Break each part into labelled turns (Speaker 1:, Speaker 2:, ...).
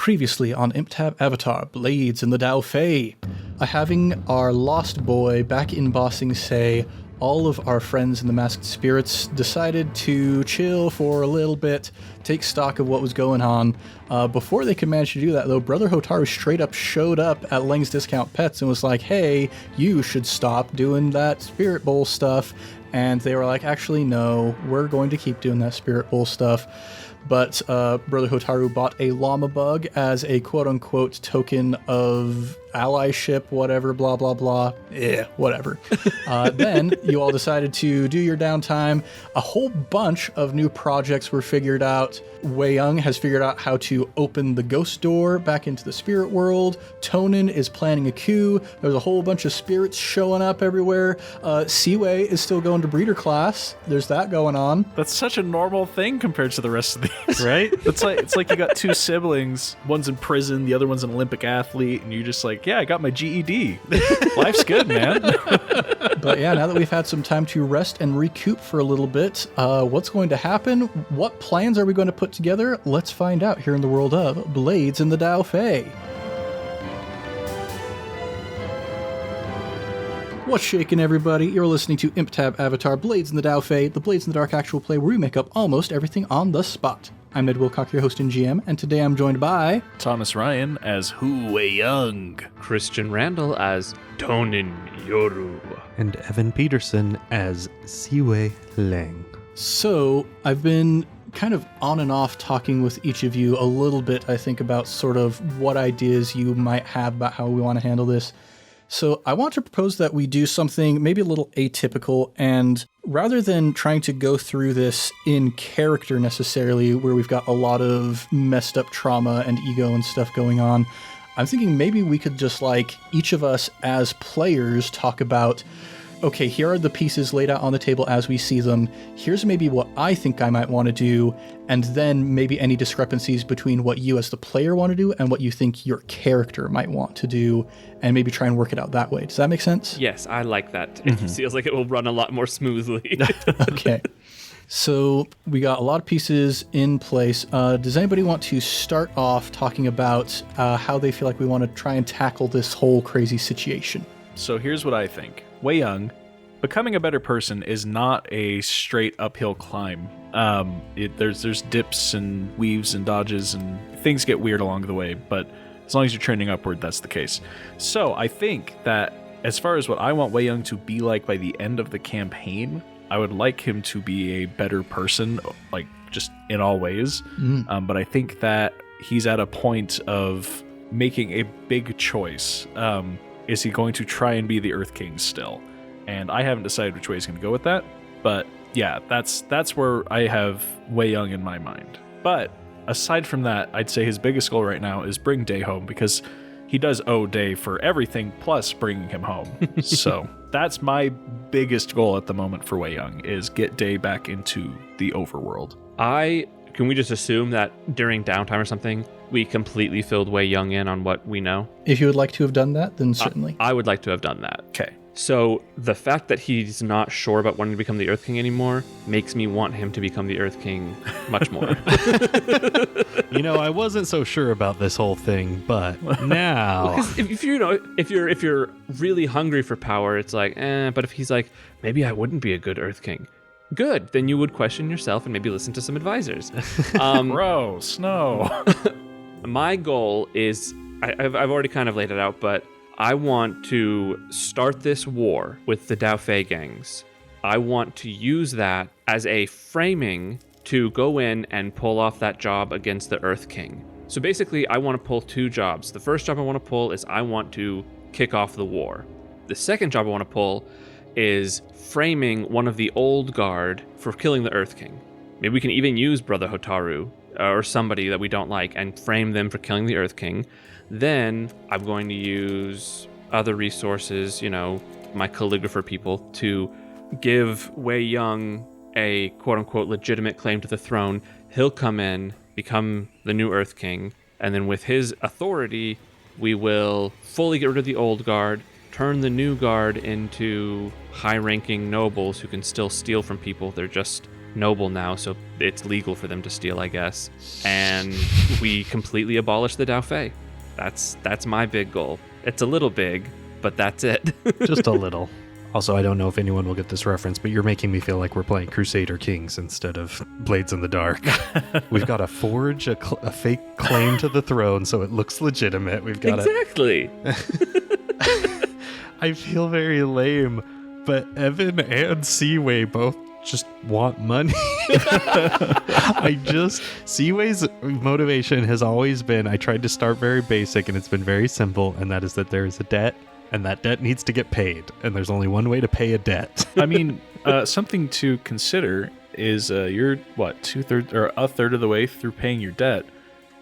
Speaker 1: Previously on ImpTab Avatar, Blades in the Daofei. Having our lost boy back in Bossing Say, all of our friends in the Masked Spirits decided to chill for a little bit, take stock of what was going on. Before they could manage to do that, though, Brother Hotaru straight up showed up at Lang's Discount Pets and was like, hey, you should stop doing that Spirit Bowl stuff. And they were like, actually, no, we're going to keep doing that Spirit Bowl stuff. But Brother Hotaru bought a llama bug as a quote-unquote token of allyship, whatever, blah, blah, blah. Yeah, whatever. Then you all decided to do your downtime. A whole bunch of new projects were figured out. Weiyong has figured out how to open the ghost door back into the spirit world. Tonan is planning a coup. There's a whole bunch of spirits showing up everywhere. Ciwei is still going to breeder class. There's that going on.
Speaker 2: That's such a normal thing compared to the rest of these.
Speaker 3: Right?
Speaker 2: It's like you got two siblings. One's in prison, the other one's an Olympic athlete, and you're just like, yeah, I got my GED. Life's good, man.
Speaker 1: But yeah, now that we've had some time to rest and recoup for a little bit, what's going to happen? What plans are we going to put together? Let's find out here in the world of Blades in the Daofei. What's shaking, everybody? You're listening to ImpTab Avatar, Blades in the Daofei, the Blades in the Dark actual play where we make up almost everything on the spot. I'm Ned Wilcock, your host and GM, and today I'm joined by...
Speaker 2: Thomas Ryan as Weiyong.
Speaker 3: Christian Randall as Tonan Yoru.
Speaker 4: And Evan Peterson as Ciwei Lang.
Speaker 1: So, I've been kind of on and off talking with each of you a little bit, I think, about sort of what ideas you might have about how we want to handle this. So I want to propose that we do something maybe a little atypical, and rather than trying to go through this in character necessarily, where we've got a lot of messed up trauma and ego and stuff going on, I'm thinking maybe we could just, like, each of us as players talk about, okay, here are the pieces laid out on the table as we see them. Here's maybe what I think I might want to do, and then maybe any discrepancies between what you as the player want to do and what you think your character might want to do, and maybe try and work it out that way. Does that make sense?
Speaker 3: Yes, I like that. It feels like it will run a lot more smoothly.
Speaker 1: Okay. So we got a lot of pieces in place. Does anybody want to start off talking about how they feel like we want to try and tackle this whole crazy situation?
Speaker 2: So here's what I think. Weiyong, becoming a better person is not a straight uphill climb. There's dips and weaves and dodges, and things get weird along the way, but as long as you're trending upward, that's the case. So I think that as far as what I want Weiyong to be like by the end of the campaign, I would like him to be a better person, like just in all ways. But I think that he's at a point of making a big choice. Is he going to try and be the Earth King still? And I haven't decided which way he's going to go with that. But yeah, that's where I have Weiyong in my mind. But aside from that, I'd say his biggest goal right now is bring Day home, because he does owe Day for everything plus bringing him home. So that's my biggest goal at the moment for Weiyong, is get Day back into the overworld.
Speaker 3: Can we just assume that during downtime or something, we completely filled Weiyong in on what we know?
Speaker 1: If you would like to have done that, then certainly.
Speaker 3: I would like to have done that.
Speaker 2: Okay.
Speaker 3: So the fact that he's not sure about wanting to become the Earth King anymore makes me want him to become the Earth King much more.
Speaker 4: You know, I wasn't so sure about this whole thing, but now...
Speaker 3: Because if you're really hungry for power, it's like, but if he's like, maybe I wouldn't be a good Earth King. Good, then you would question yourself and maybe listen to some advisors.
Speaker 2: Gross, no.
Speaker 3: My goal is, I've already kind of laid it out, but I want to start this war with the Daofei gangs. I want to use that as a framing to go in and pull off that job against the Earth King. So basically, I want to pull two jobs. The first job I want to pull is I want to kick off the war. The second job I want to pull is framing one of the old guard for killing the Earth King. Maybe we can even use Brother Hotaru or somebody that we don't like and frame them for killing the Earth King. Then I'm going to use other resources, my calligrapher people, to give Weiyong a quote-unquote legitimate claim to the throne. He'll come in, become the new Earth King, and then with his authority, we will fully get rid of the old guard, turn the new guard into high-ranking nobles who can still steal from people. They're just noble now, so it's legal for them to steal, I guess. And we completely abolish the Daofei. That's my big goal. It's a little big, but that's it.
Speaker 4: Just a little. Also, I don't know if anyone will get this reference, but you're making me feel like we're playing Crusader Kings instead of Blades in the Dark. We've got to forge a fake claim to the throne so it looks legitimate. We've got
Speaker 3: Exactly.
Speaker 4: I feel very lame, but Evan and Ciwei both just want money. Ciwei's motivation has always been, I tried to start very basic and it's been very simple, and that is that there is a debt and that debt needs to get paid, and there's only one way to pay a debt.
Speaker 2: I mean, something to consider is you're what, 2/3 or a third of the way through paying your debt.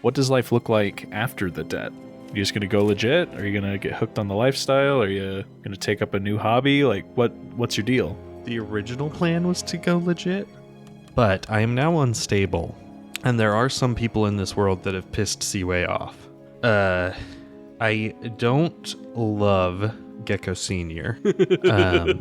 Speaker 2: What does life look like after the debt? You just gonna go legit? Are you gonna get hooked on the lifestyle? Are you gonna take up a new hobby? Like, what's your deal?
Speaker 4: The original plan was to go legit, but I am now unstable, and there are some people in this world that have pissed Ciwei off. I don't love Gecko Senior.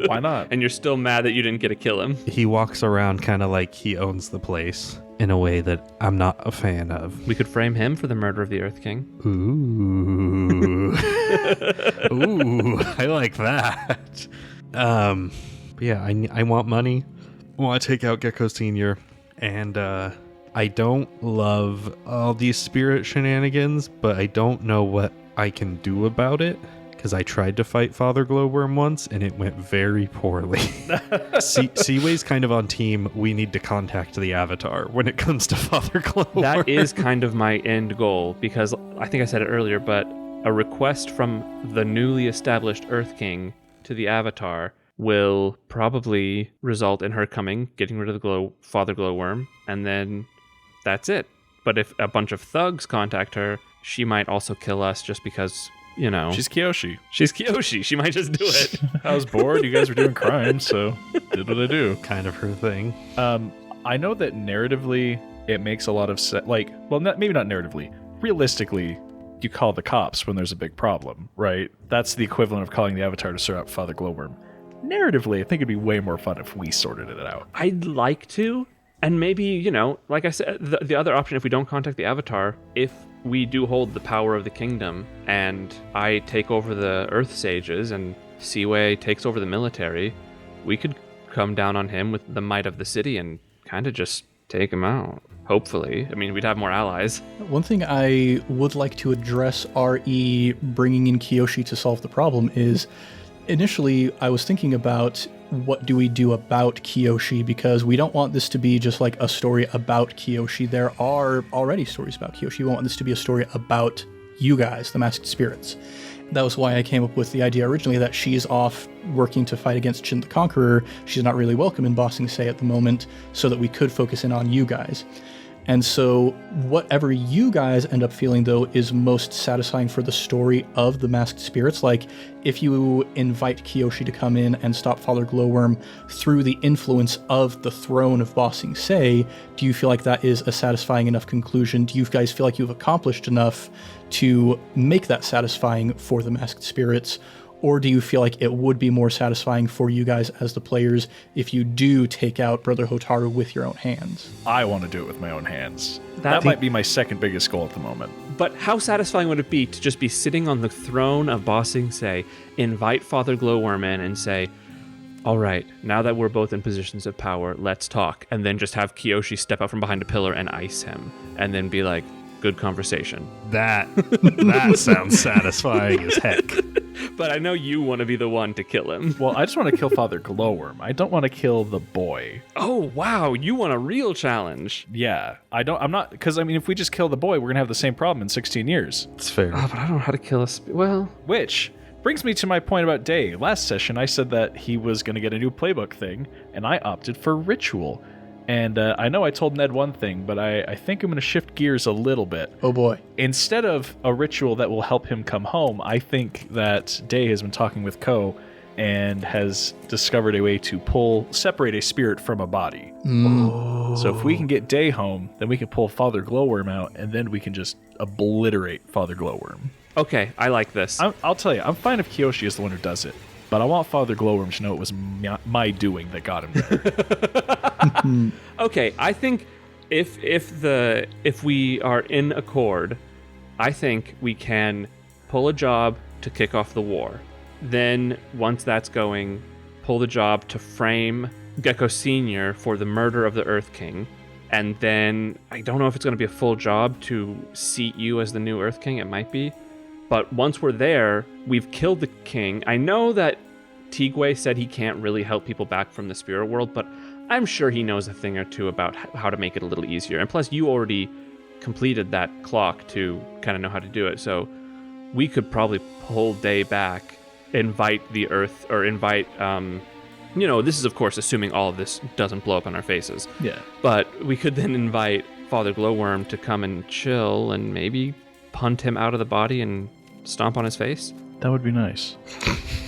Speaker 2: Why not?
Speaker 3: And you're still mad that you didn't get to kill him.
Speaker 4: He walks around kind of like he owns the place in a way that I'm not a fan of.
Speaker 3: We could frame him for the murder of the Earth King.
Speaker 4: Ooh. Ooh, I like that. Yeah, I want money. I want to take out Gecko Senior, and I don't love all these spirit shenanigans, but I don't know what I can do about it, because I tried to fight Father Glowworm once and it went very poorly. Ciwei's kind of on team, we need to contact the Avatar when it comes to Father Glowworm.
Speaker 3: That is kind of my end goal, because I think I said it earlier, but a request from the newly established Earth King to the Avatar will probably result in her coming, getting rid of the Father Glowworm, and then that's it. But if a bunch of thugs contact her, she might also kill us just because, you know.
Speaker 2: She's Kyoshi.
Speaker 3: She's Kyoshi. She might just do it.
Speaker 2: I was bored. You guys were doing crime, so did what I do.
Speaker 4: Kind of her thing.
Speaker 2: I know that narratively it makes a lot of sense. Like, well, maybe not narratively. Realistically, you call the cops when there's a big problem, right? That's the equivalent of calling the Avatar to sort out Father Glowworm. Narratively, I think it'd be way more fun if we sorted it out.
Speaker 3: I'd like to. And maybe, you know, like I said, the other option, if we don't contact the Avatar, if we do hold the power of the kingdom and I take over the Earth Sages and Ciwei takes over the military, we could come down on him with the might of the city and kind of just take him out. Hopefully. I mean, we'd have more allies.
Speaker 1: One thing I would like to address RE bringing in Kyoshi to solve the problem is, initially I was thinking about what do we do about Kyoshi, because we don't want this to be just like a story about Kyoshi. There are already stories about Kyoshi. We want this to be a story about you guys, the Masked Spirits. That was why I came up with the idea originally that she's off working to fight against Chin the Conqueror. She's not really welcome in Bossing Say at the moment, so that we could focus in on you guys. And so whatever you guys end up feeling, though, is most satisfying for the story of the Masked Spirits. Like, if you invite Kyoshi to come in and stop Father Glowworm through the influence of the throne of Bossing Say, do you feel like that is a satisfying enough conclusion? Do you guys feel like you've accomplished enough to make that satisfying for the Masked Spirits? Or do you feel like it would be more satisfying for you guys as the players if you do take out Brother Hotaru with your own hands?
Speaker 2: I want to do it with my own hands. That might be my second biggest goal at the moment.
Speaker 3: But how satisfying would it be to just be sitting on the throne of Bossing Say, invite Father Glowworm in and say, all right, now that we're both in positions of power, let's talk. And then just have Kyoshi step out from behind a pillar and ice him. And then be like, good conversation.
Speaker 4: That sounds satisfying as heck.
Speaker 3: But I know you want to be the one to kill him.
Speaker 2: Well, I just want to kill Father Glowworm. I don't want to kill the boy.
Speaker 3: Oh, wow. You want a real challenge.
Speaker 2: Yeah. I'm not, because, I mean, if we just kill the boy, we're going to have the same problem in 16 years.
Speaker 4: It's fair.
Speaker 3: Oh, but I don't know how to kill a well.
Speaker 2: Which brings me to my point about Day. Last session, I said that he was going to get a new playbook thing, and I opted for Ritual. And I know I told Ned one thing, but I think I'm going to shift gears a little bit.
Speaker 1: Oh boy.
Speaker 2: Instead of a ritual that will help him come home, I think that Day has been talking with Ko and has discovered a way to separate a spirit from a body. So if we can get Day home, then we can pull Father Glowworm out, and then we can just obliterate Father Glowworm.
Speaker 3: Okay, I like this.
Speaker 2: I'll tell you, I'm fine if Kyoshi is the one who does it. But I want Father Glowworm to know it was my doing that got him there.
Speaker 3: Okay, I think if we are in accord, I think we can pull a job to kick off the war. Then, once that's going, pull the job to frame Gecko Sr. for the murder of the Earth King. And then, I don't know if it's going to be a full job to seat you as the new Earth King. It might be. But once we're there, we've killed the king. I know that Ciwei said he can't really help people back from the spirit world, but I'm sure he knows a thing or two about how to make it a little easier. And plus, you already completed that clock to kind of know how to do it. So we could probably pull Day back, invite the Earth, or invite, this is, of course, assuming all of this doesn't blow up in our faces.
Speaker 2: Yeah.
Speaker 3: But we could then invite Father Glowworm to come and chill and maybe punt him out of the body and stomp on his face.
Speaker 2: That would be nice.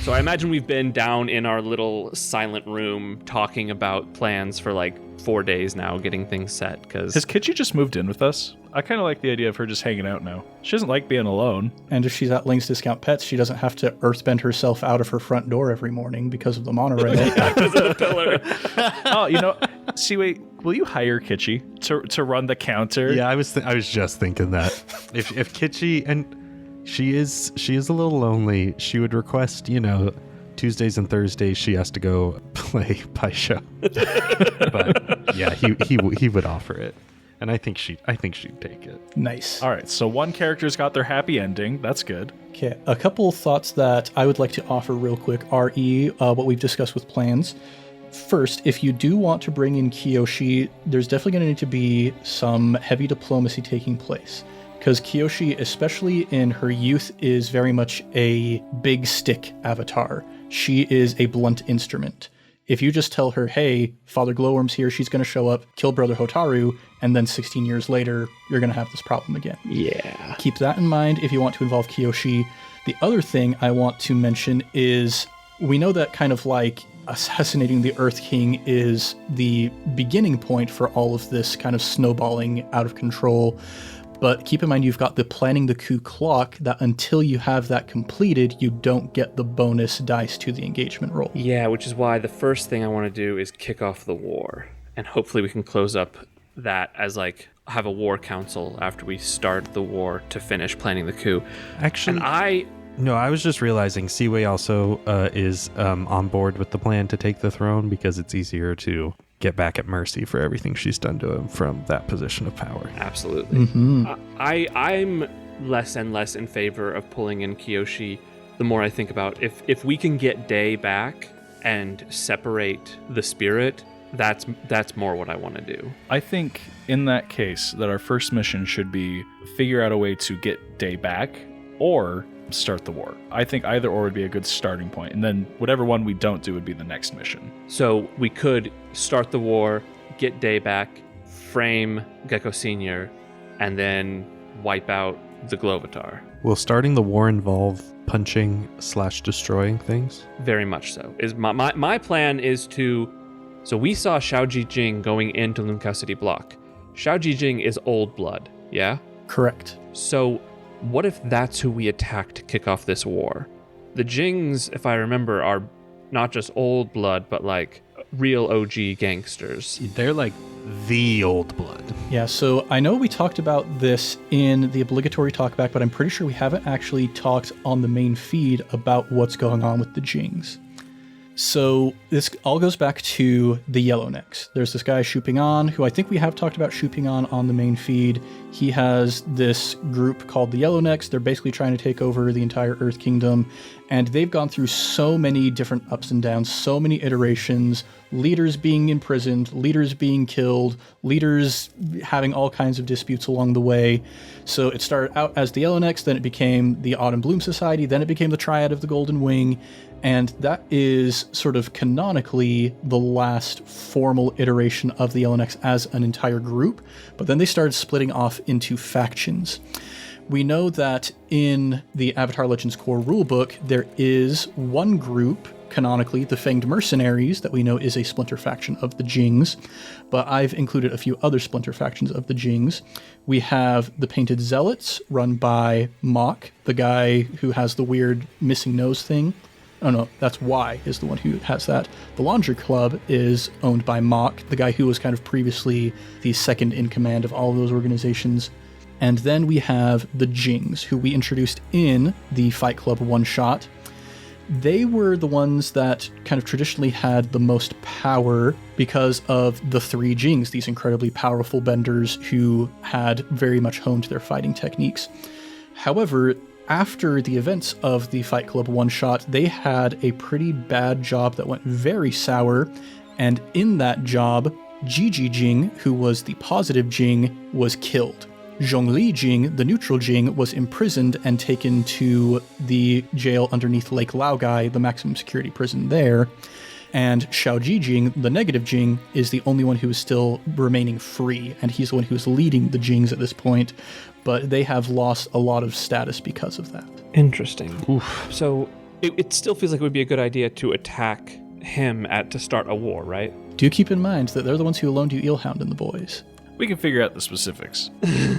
Speaker 3: So I imagine we've been down in our little silent room talking about plans for like 4 days now, getting things set.
Speaker 2: Has Kitchi just moved in with us? I kind of like the idea of her just hanging out now. She doesn't like being alone.
Speaker 1: And if she's at Ling's Discount Pets, she doesn't have to earthbend herself out of her front door every morning because of the monorail.
Speaker 2: Oh, Ciwei, will you hire Kitchi to run the counter?
Speaker 4: Yeah, I was just thinking that if Kitchi, and she is a little lonely, she would request, Tuesdays and Thursdays she has to go play Paisho. But yeah, he would offer it. And I think she'd take it.
Speaker 1: Nice.
Speaker 2: All right, so one character's got their happy ending. That's good.
Speaker 1: Okay, a couple of thoughts that I would like to offer real quick, what we've discussed with plans. First, if you do want to bring in Kiyoshi, there's definitely going to need to be some heavy diplomacy taking place. Because Kiyoshi, especially in her youth, is very much a big stick avatar. She is a blunt instrument. If you just tell her, hey, Father Glowworm's here, she's going to show up, kill Brother Hotaru, and then 16 years later, you're going to have this problem again.
Speaker 3: Yeah.
Speaker 1: Keep that in mind if you want to involve Kiyoshi. The other thing I want to mention is we know that kind of like assassinating the Earth King is the beginning point for all of this kind of snowballing out of control. But keep in mind, you've got the planning the coup clock that until you have that completed, you don't get the bonus dice to the engagement roll.
Speaker 3: Yeah, which is why the first thing I want to do is kick off the war. And hopefully we can close up that as have a war council after we start the war to finish planning the coup.
Speaker 4: Actually,
Speaker 3: and
Speaker 4: I was just realizing Ciwei also is on board with the plan to take the throne because it's easier to get back at Mercy for everything she's done to him from that position of power.
Speaker 3: Absolutely.
Speaker 1: Mm-hmm.
Speaker 3: I'm less and less in favor of pulling in Kiyoshi the more I think about if we can get Day back and separate the spirit, that's more what I want to do.
Speaker 2: I think in that case that our first mission should be figure out a way to get Day back or start the war. I think either or would be a good starting point, and then whatever one we don't do would be the next mission.
Speaker 3: So we could start the war, get Day back, frame Gecko Sr., and then wipe out the Glovatar.
Speaker 4: Will starting the war involve punching/destroying things?
Speaker 3: Very much so. Is my plan is to... So we saw Xiao Jijing going into Lumkao City Block. Xiao Jijing is old blood, yeah?
Speaker 1: Correct.
Speaker 3: So what if that's who we attack to kick off this war? The Jings, if I remember, are not just old blood, but real OG gangsters.
Speaker 4: They're like the old blood.
Speaker 1: Yeah, so I know we talked about this in the obligatory talkback, but I'm pretty sure we haven't actually talked on the main feed about what's going on with the Jings. So this all goes back to the Yellownecks. There's this guy Shuping-an, who I think we have talked about Shuping-an on the main feed. He has this group called the Yellownecks. They're basically trying to take over the entire Earth Kingdom, and they've gone through so many different ups and downs, so many iterations, leaders being imprisoned, leaders being killed, leaders having all kinds of disputes along the way. So it started out as the Yellownecks, then it became the Autumn Bloom Society, then it became the Triad of the Golden Wing, and that is sort of canonically the last formal iteration of the Yellownecks as an entire group, but then they started splitting off into factions. We know that in the Avatar Legends core rulebook, there is one group, canonically, the Fanged Mercenaries, that we know is a splinter faction of the Jings, but I've included a few other splinter factions of the Jings. We have the Painted Zealots, run by Mok, the guy who has the weird missing nose thing. Oh no, that's Y is the one who has that. The Laundry Club is owned by Mock, the guy who was kind of previously the second in command of all of those organizations. And then we have the Jings, who we introduced in the Fight Club one-shot. They were the ones that kind of traditionally had the most power because of the three Jings, these incredibly powerful benders who had very much honed their fighting techniques. However, after the events of the Fight Club one-shot, they had a pretty bad job that went very sour, and in that job, Gigi Jing, who was the positive Jing, was killed. Zhongli Jing, the neutral Jing, was imprisoned and taken to the jail underneath Lake Laogai, the maximum security prison there. And Xiaoji Jing, the negative Jing, is the only one who is still remaining free, and he's the one who's leading the Jings at this point, but they have lost a lot of status because of that.
Speaker 3: Interesting. Oof. So it still feels like it would be a good idea to attack him to start a war, right?
Speaker 1: Do keep in mind that they're the ones who loaned you Eelhound and the boys.
Speaker 2: We can figure out the specifics.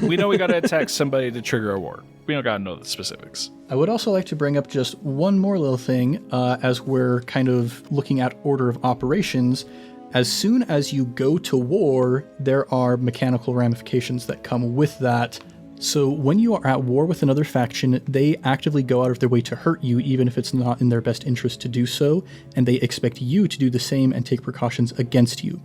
Speaker 2: We know we gotta attack somebody to trigger a war. We don't gotta know the specifics.
Speaker 1: I would also like to bring up just one more little thing as we're kind of looking at order of operations. As soon as you go to war, there are mechanical ramifications that come with that. So when you are at war with another faction, they actively go out of their way to hurt you, even if it's not in their best interest to do so, and they expect you to do the same and take precautions against you.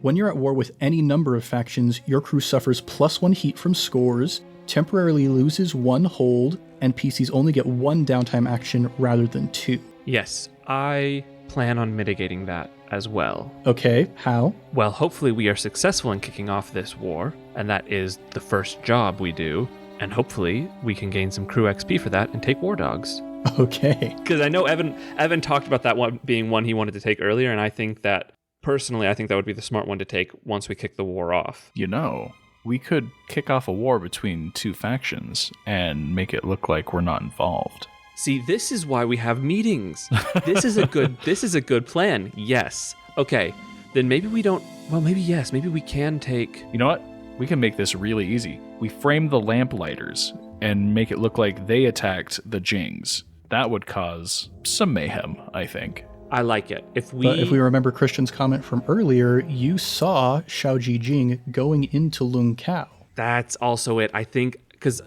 Speaker 1: When you're at war with any number of factions, your crew suffers +1 heat from scores, temporarily loses 1 hold, and PCs only get 1 downtime action rather than 2.
Speaker 3: Yes, I plan on mitigating that as well.
Speaker 1: Okay, how?
Speaker 3: Well, hopefully we are successful in kicking off this war, and that is the first job we do, and hopefully we can gain some crew XP for that and take war dogs.
Speaker 1: Okay.
Speaker 3: Because I know Evan talked about that one being one he wanted to take earlier, and I think that would be the smart one to take once we kick the war off.
Speaker 2: You know, we could kick off a war between 2 factions and make it look like we're not involved.
Speaker 3: See, this is why we have meetings. This is a good plan. Yes. Okay. Then maybe we don't. Well, maybe yes. Maybe we can take.
Speaker 2: You know what? We can make this really easy. We frame the Lamplighters and make it look like they attacked the Jings. That would cause some mayhem, I think.
Speaker 3: I like it.
Speaker 1: But if we remember Christian's comment from earlier, you saw Xiaoji Jing going into Lung Cao.
Speaker 3: That's also it. I think because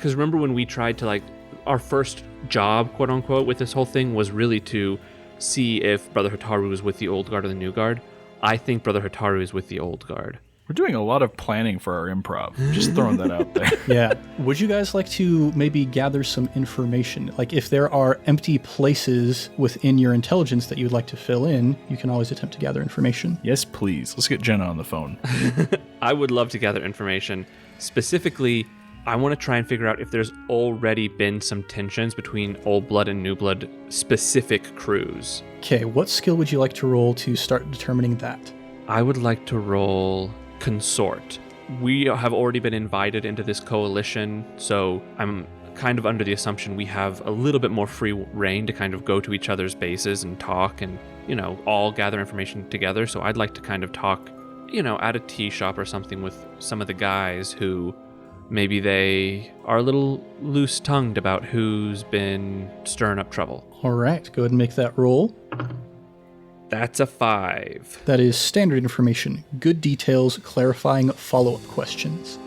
Speaker 3: remember when we tried to our first job, quote unquote, with this whole thing was really to see if Brother Hotaru was with the old guard or the new guard. I think Brother Hotaru is with the old guard.
Speaker 2: We're doing a lot of planning for our improv. Just throwing that out there.
Speaker 1: Yeah. Would you guys like to maybe gather some information? Like if there are empty places within your intelligence that you would like to fill in, you can always attempt to gather information.
Speaker 2: Yes, please. Let's get Jenna on the phone.
Speaker 3: I would love to gather information. Specifically, I want to try and figure out if there's already been some tensions between Old Blood and New Blood specific crews.
Speaker 1: Okay, what skill would you like to roll to start determining that?
Speaker 3: I would like to roll Consort. We have already been invited into this coalition, so I'm kind of under the assumption we have a little bit more free reign to kind of go to each other's bases and talk and, all gather information together. So I'd like to kind of talk, at a tea shop or something with some of the guys who maybe they are a little loose-tongued about who's been stirring up trouble.
Speaker 1: All right, go ahead and make that roll.
Speaker 3: That's a 5.
Speaker 1: That is standard information. Good details, clarifying follow-up questions.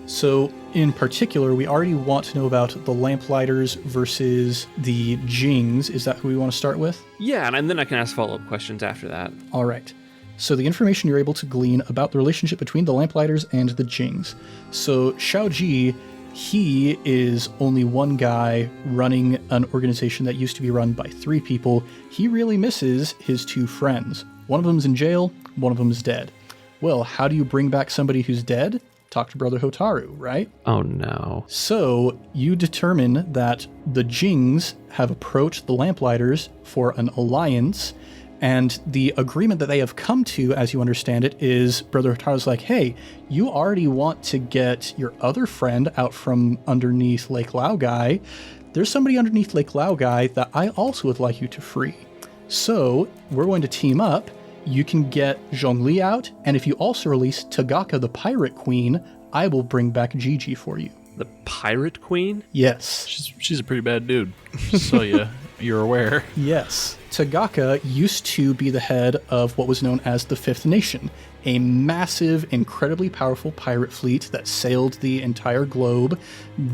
Speaker 1: So, in particular, we already want to know about the Lamplighters versus the Jings. Is that who we want to start with?
Speaker 3: Yeah, and then I can ask follow-up questions after that.
Speaker 1: All right. So the information you're able to glean about the relationship between the Lamplighters and the Jings. So Xiaoji, he is only one guy running an organization that used to be run by 3 people. He really misses his 2 friends. One of them's in jail, one of them is dead. Well, how do you bring back somebody who's dead? Talk to Brother Hotaru, right?
Speaker 3: Oh no.
Speaker 1: So you determine that the Jings have approached the Lamplighters for an alliance, and the agreement that they have come to, as you understand it, is Brother Hotaru's like, hey, you already want to get your other friend out from underneath Lake Laogai. There's somebody underneath Lake Laogai that I also would like you to free. So we're going to team up. You can get Zhongli out, and if you also release Tagaka the Pirate Queen, I will bring back Gigi for you.
Speaker 3: The Pirate Queen?
Speaker 1: Yes.
Speaker 2: She's a pretty bad dude. So yeah, you're aware.
Speaker 1: Yes. Tagaka used to be the head of what was known as the Fifth Nation, a massive, incredibly powerful pirate fleet that sailed the entire globe,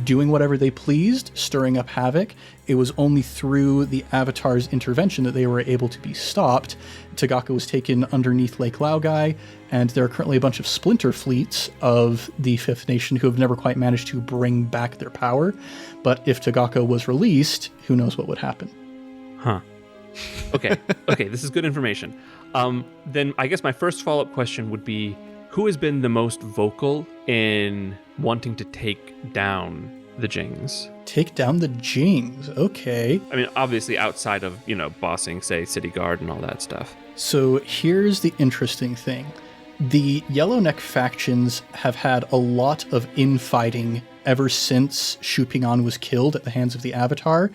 Speaker 1: doing whatever they pleased, stirring up havoc. It was only through the Avatar's intervention that they were able to be stopped. Tagaka was taken underneath Lake Laogai, and there are currently a bunch of splinter fleets of the Fifth Nation who have never quite managed to bring back their power. But if Tagaka was released, who knows what would happen.
Speaker 3: Huh. Okay, this is good information. Then I guess my first follow-up question would be, who has been the most vocal in wanting to take down the Jings?
Speaker 1: Take down the Jings, okay.
Speaker 3: I mean, obviously outside of, bossing, say, City Guard and all that stuff.
Speaker 1: So here's the interesting thing. The Yellowneck factions have had a lot of infighting ever since Shupian was killed at the hands of the Avatar.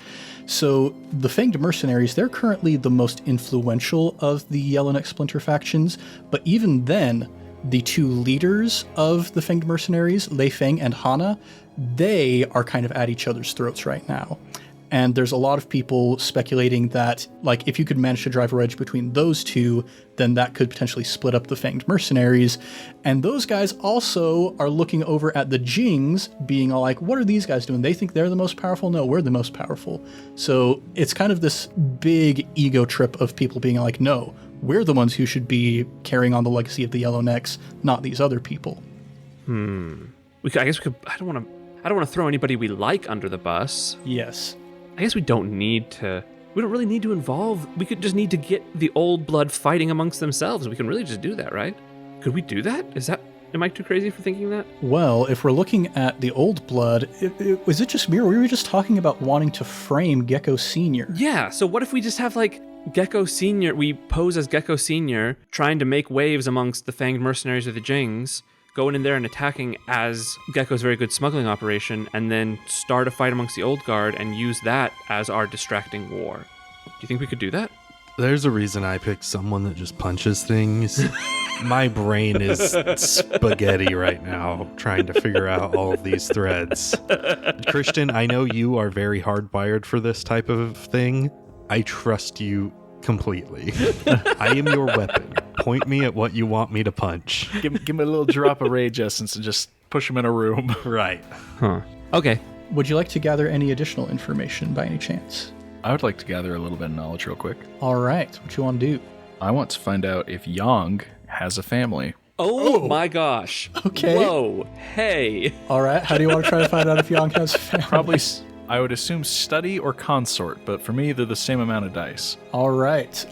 Speaker 1: So the Fanged Mercenaries, they're currently the most influential of the Yellowneck Splinter factions, but even then, the two leaders of the Fanged Mercenaries, Lei Feng and Hana, they are kind of at each other's throats right now. And there's a lot of people speculating that, like, if you could manage to drive a wedge between those two, then that could potentially split up the Fanged Mercenaries. And those guys also are looking over at the Jings, being all like, what are these guys doing? They think they're the most powerful? No, we're the most powerful. So it's kind of this big ego trip of people being like, no, we're the ones who should be carrying on the legacy of the Yellownecks, not these other people.
Speaker 3: I guess we could. I don't want to throw anybody we like under the bus.
Speaker 1: Yes.
Speaker 3: I guess we don't really need to involve. We could just need to get the old blood fighting amongst themselves. We can really just do that, right? Could we do that? Am I too crazy for thinking that?
Speaker 1: Well, if we're looking at the old blood, was it just me, or we were just talking about wanting to frame Gecko Senior?
Speaker 3: Yeah, so what if we just have, like, Gecko Senior, we pose as Gecko Senior, trying to make waves amongst the Fanged Mercenaries or the Jings, going in there and attacking as Gecko's very good smuggling operation, and then start a fight amongst the old guard and use that as our distracting war. Do you think we could do that?
Speaker 4: There's a reason I picked someone that just punches things. My brain is spaghetti right now, trying to figure out all of these threads. Christian, I know you are very hardwired for this type of thing. I trust you completely. I am your weapon. Point me at what you want me to punch.
Speaker 2: Give me a little drop of rage essence and just push him in a room.
Speaker 4: Right.
Speaker 3: Huh. Okay.
Speaker 1: Would you like to gather any additional information by any chance?
Speaker 2: I would like to gather a little bit of knowledge real quick.
Speaker 1: All right, what you want to do?
Speaker 2: I want to find out if Yang has a family.
Speaker 3: Oh my gosh.
Speaker 1: Okay.
Speaker 3: Whoa. Hey.
Speaker 1: All right, how do you want to try to find out if Yang has a family?
Speaker 2: Probably, I would assume study or consort, but for me, they're the same amount of dice.
Speaker 1: All right.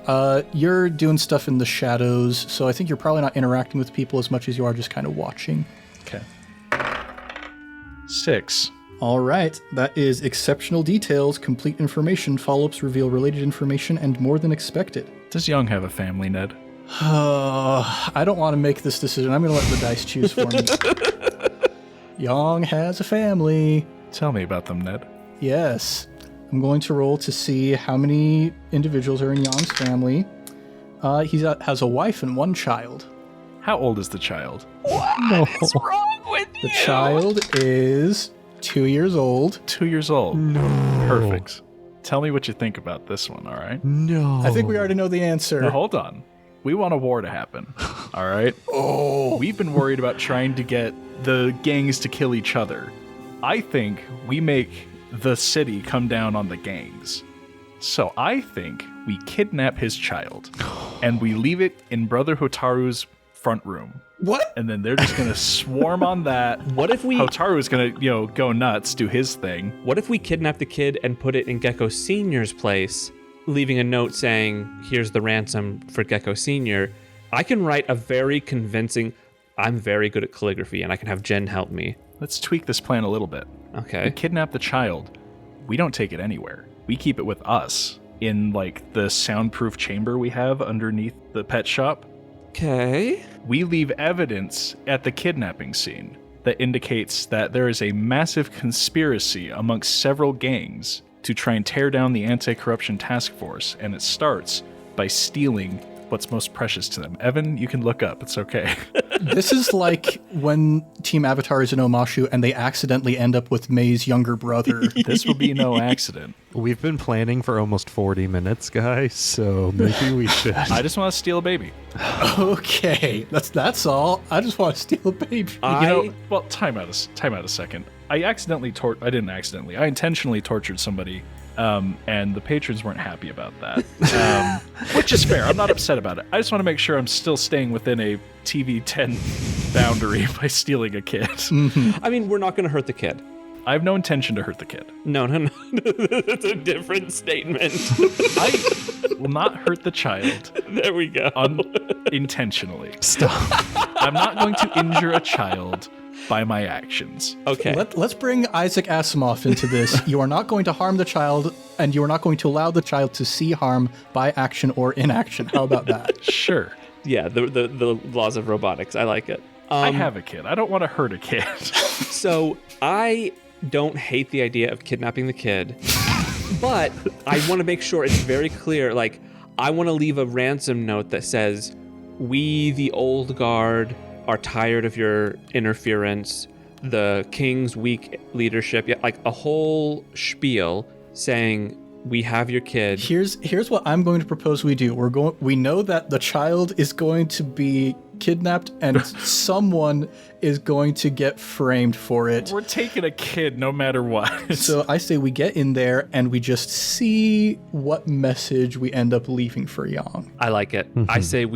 Speaker 1: You're doing stuff in the shadows, so I think you're probably not interacting with people as much as you are just kind of watching.
Speaker 2: Okay. 6.
Speaker 1: All right. That is exceptional details, complete information, follow-ups reveal related information, and more than expected.
Speaker 2: Does Young have a family, Ned?
Speaker 1: I don't want to make this decision. I'm going to let the dice choose for me. Yang has a family.
Speaker 2: Tell me about them, Ned.
Speaker 1: Yes. I'm going to roll to see how many individuals are in Yang's family. He has a wife and 1 child.
Speaker 2: How old is the child?
Speaker 3: What is wrong with you?
Speaker 1: The child is 2 years old.
Speaker 2: 2 years old.
Speaker 4: No.
Speaker 2: Perfect. Tell me what you think about this one, all right?
Speaker 4: No.
Speaker 1: I think we already know the answer.
Speaker 2: Now, hold on. We want a war to happen, all right?
Speaker 1: Oh.
Speaker 2: We've been worried about trying to get the gangs to kill each other. I think we make the city come down on the gangs. So I think we kidnap his child, and we leave it in Brother Hotaru's front room.
Speaker 1: What?
Speaker 2: And then they're just going to swarm on that.
Speaker 3: What if we...
Speaker 2: Hotaru's going to, go nuts, do his thing.
Speaker 3: What if we kidnap the kid and put it in Gecko Senior's place, leaving a note saying, here's the ransom for Gecko Senior? I can write a very convincing... I'm very good at calligraphy, and I can have Jen help me.
Speaker 2: Let's tweak this plan a little bit.
Speaker 3: Okay.
Speaker 2: We kidnap the child. We don't take it anywhere. We keep it with us in, the soundproof chamber we have underneath the pet shop.
Speaker 3: Okay.
Speaker 2: We leave evidence at the kidnapping scene that indicates that there is a massive conspiracy amongst several gangs to try and tear down the anti-corruption task force, and it starts by stealing what's most precious to them. Evan, you can look up. It's okay.
Speaker 1: This is like when Team Avatar is in Omashu and they accidentally end up with May's younger brother.
Speaker 2: This will be no accident.
Speaker 4: We've been planning for almost 40 minutes, guys, so maybe we should.
Speaker 2: I just want to steal a baby.
Speaker 1: Okay, that's all. I just want to steal a baby.
Speaker 2: Well, time out a second. I intentionally tortured somebody, and the patrons weren't happy about that, which is fair. I'm not upset about it. I just want to make sure I'm still staying within a TV-10 boundary by stealing a kid.
Speaker 3: I mean, we're not going to hurt the kid.
Speaker 2: I have no intention to hurt the kid.
Speaker 3: No. That's a different statement.
Speaker 2: I will not hurt the child.
Speaker 3: There we go.
Speaker 2: Intentionally.
Speaker 4: Stop.
Speaker 2: I'm not going to injure a child by my actions.
Speaker 3: Okay.
Speaker 1: Let's bring Isaac Asimov into this. You are not going to harm the child, and you are not going to allow the child to see harm by action or inaction. How about that?
Speaker 2: Sure.
Speaker 3: Yeah, the laws of robotics. I like it.
Speaker 2: I have a kid. I don't want to hurt a kid.
Speaker 3: So I don't hate the idea of kidnapping the kid, but I want to make sure it's very clear. Like, I want to leave a ransom note that says, "We, the old guard, are tired of your interference. The king's weak leadership." Yeah, like a whole spiel saying, "We have your kid."
Speaker 1: Here's what I'm going to propose we do. We know that the child is going to be kidnapped and someone is going to get framed for it.
Speaker 2: We're taking a kid no matter what.
Speaker 1: So I say we get in there and we just see what message we end up leaving for Yang.
Speaker 3: I like it. I say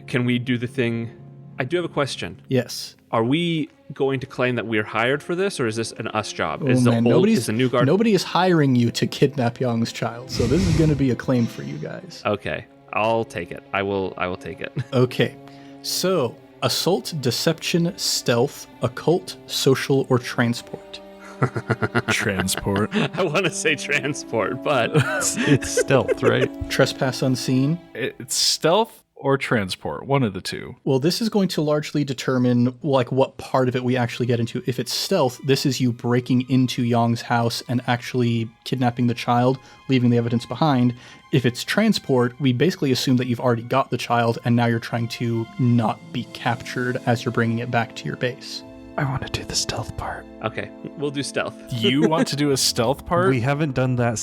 Speaker 3: can we do the thing? I do have a question.
Speaker 1: Yes.
Speaker 3: Are we going to claim that we're hired for this, or is this an us job?
Speaker 1: Is the
Speaker 3: new guard?
Speaker 1: Nobody is hiring you to kidnap Yang's child, so this is going to be a claim for you guys.
Speaker 3: Okay, I'll take it. I will take it.
Speaker 1: Okay, so assault, deception, stealth, occult, social, or transport.
Speaker 2: Transport.
Speaker 3: I want to say transport, but
Speaker 4: It's stealth, right?
Speaker 1: Trespass unseen.
Speaker 2: It's stealth or transport, one of the two.
Speaker 1: Well, this is going to largely determine like what part of it we actually get into. If it's stealth, this is you breaking into Yang's house and actually kidnapping the child, leaving the evidence behind. If it's transport, we basically assume that you've already got the child and now you're trying to not be captured as you're bringing it back to your base.
Speaker 4: I want to do the stealth part.
Speaker 3: okay, we'll do stealth.
Speaker 2: You want to do a stealth part?
Speaker 4: We haven't done that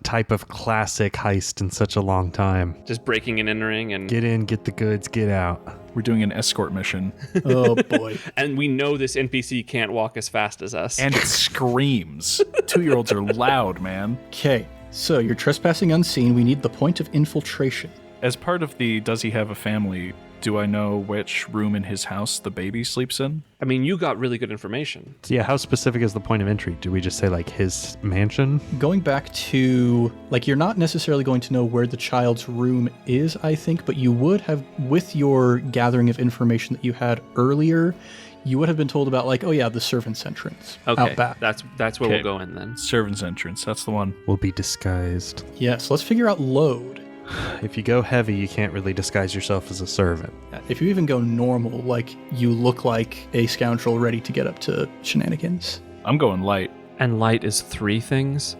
Speaker 4: type of classic heist in such a long time.
Speaker 3: Just breaking and entering, and
Speaker 4: Get in, get the goods, get out.
Speaker 2: We're doing an escort mission.
Speaker 1: Oh boy.
Speaker 3: and we know this NPC can't walk as fast as us.
Speaker 2: And it screams. 2-year-olds are loud, man.
Speaker 1: Okay, so you're trespassing unseen. We need the point of infiltration.
Speaker 2: As part of the does he have a family, do I know which room in his house the baby sleeps in?
Speaker 3: I mean, you got really good information.
Speaker 4: So yeah, how specific is the point of entry? Do we just say like his mansion?
Speaker 1: Going back to, like, you're not necessarily going to know where the child's room is, I think, but you would have, with your gathering of information that you had earlier, you would have been told about, like, oh yeah, the servant's entrance
Speaker 3: Okay,
Speaker 1: out back.
Speaker 3: that's where
Speaker 2: Okay.
Speaker 3: we'll go in then.
Speaker 2: Servant's entrance, that's the one.
Speaker 4: Will be disguised.
Speaker 1: Yes, let's figure out load.
Speaker 4: If you go heavy, you can't really disguise yourself as a servant.
Speaker 1: If you even go normal, like, you look like a scoundrel ready to get up to shenanigans.
Speaker 2: I'm going light.
Speaker 3: And light is 3 things.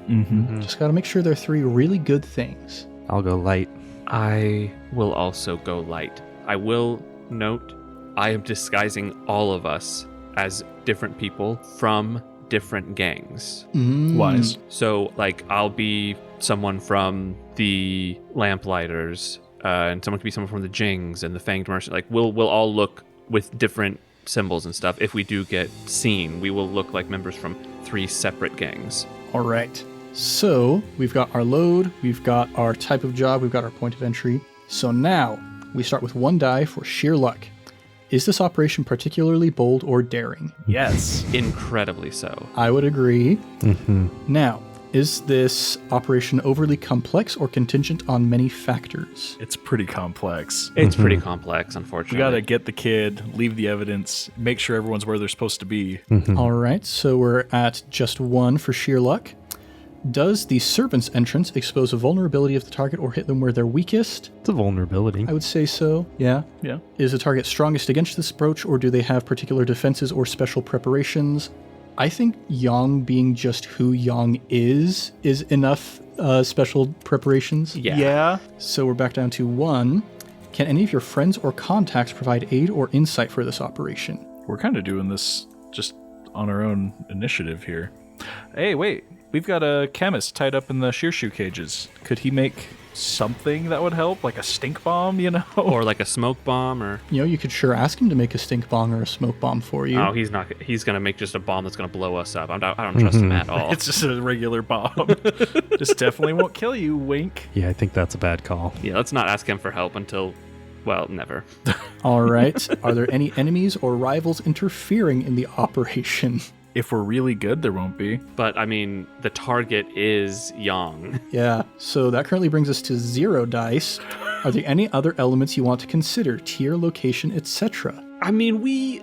Speaker 1: Just gotta make sure they're 3 really good things.
Speaker 4: I'll go light.
Speaker 3: I will also go light. I will note I am disguising all of us as different people from different gangs.
Speaker 2: Wise.
Speaker 3: So, like, I'll be someone from the Lamplighters, and someone could be someone from the Jings and the Fanged Merchant. Like, we'll all look with different symbols and stuff. If we do get seen, we will look like members from 3 separate gangs.
Speaker 1: All right. So we've got our load, we've got our type of job, we've got our point of entry. So now we start with 1 die for sheer luck. Is this operation particularly bold or daring?
Speaker 2: Yes.
Speaker 3: Incredibly so.
Speaker 1: I would agree. Now, is this operation overly complex or contingent on many factors?
Speaker 2: It's pretty complex.
Speaker 3: It's pretty complex, unfortunately.
Speaker 2: We gotta get the kid, leave the evidence, make sure everyone's where they're supposed to be.
Speaker 1: All right, so we're at just 1 for sheer luck. Does the servant's entrance expose a vulnerability of the target or hit them where they're weakest?
Speaker 4: It's a vulnerability.
Speaker 1: I would say so, yeah.
Speaker 2: Yeah.
Speaker 1: Is the target strongest against this approach, or do they have particular defenses or special preparations? I think Yang being just who Yang is enough special preparations.
Speaker 3: Yeah.
Speaker 1: So we're back down to 1. Can any of your friends or contacts provide aid or insight for this operation?
Speaker 2: We're kind of doing this just on our own initiative here. Hey, wait. We've got a chemist tied up in the shearshoe cages. Could he make something that would help? Like a stink bomb, you know?
Speaker 3: Or like a smoke bomb, or
Speaker 1: You could sure ask him to make a stink bomb or a smoke bomb for you.
Speaker 3: oh, he's not. He's gonna make just a bomb that's gonna blow us up. I don't trust him at all.
Speaker 2: It's just a regular bomb. Just definitely won't kill you, wink.
Speaker 4: Yeah, I think that's a bad call.
Speaker 3: Yeah, let's not ask him for help until, well, never.
Speaker 1: All right. Are there any enemies or rivals interfering in the operation?
Speaker 2: If we're really good, there won't be.
Speaker 3: But I mean, the target is Yang.
Speaker 1: Yeah, so that currently brings us to 0 dice. Are there any other elements you want to consider? Tier, location, etc.
Speaker 3: I mean, we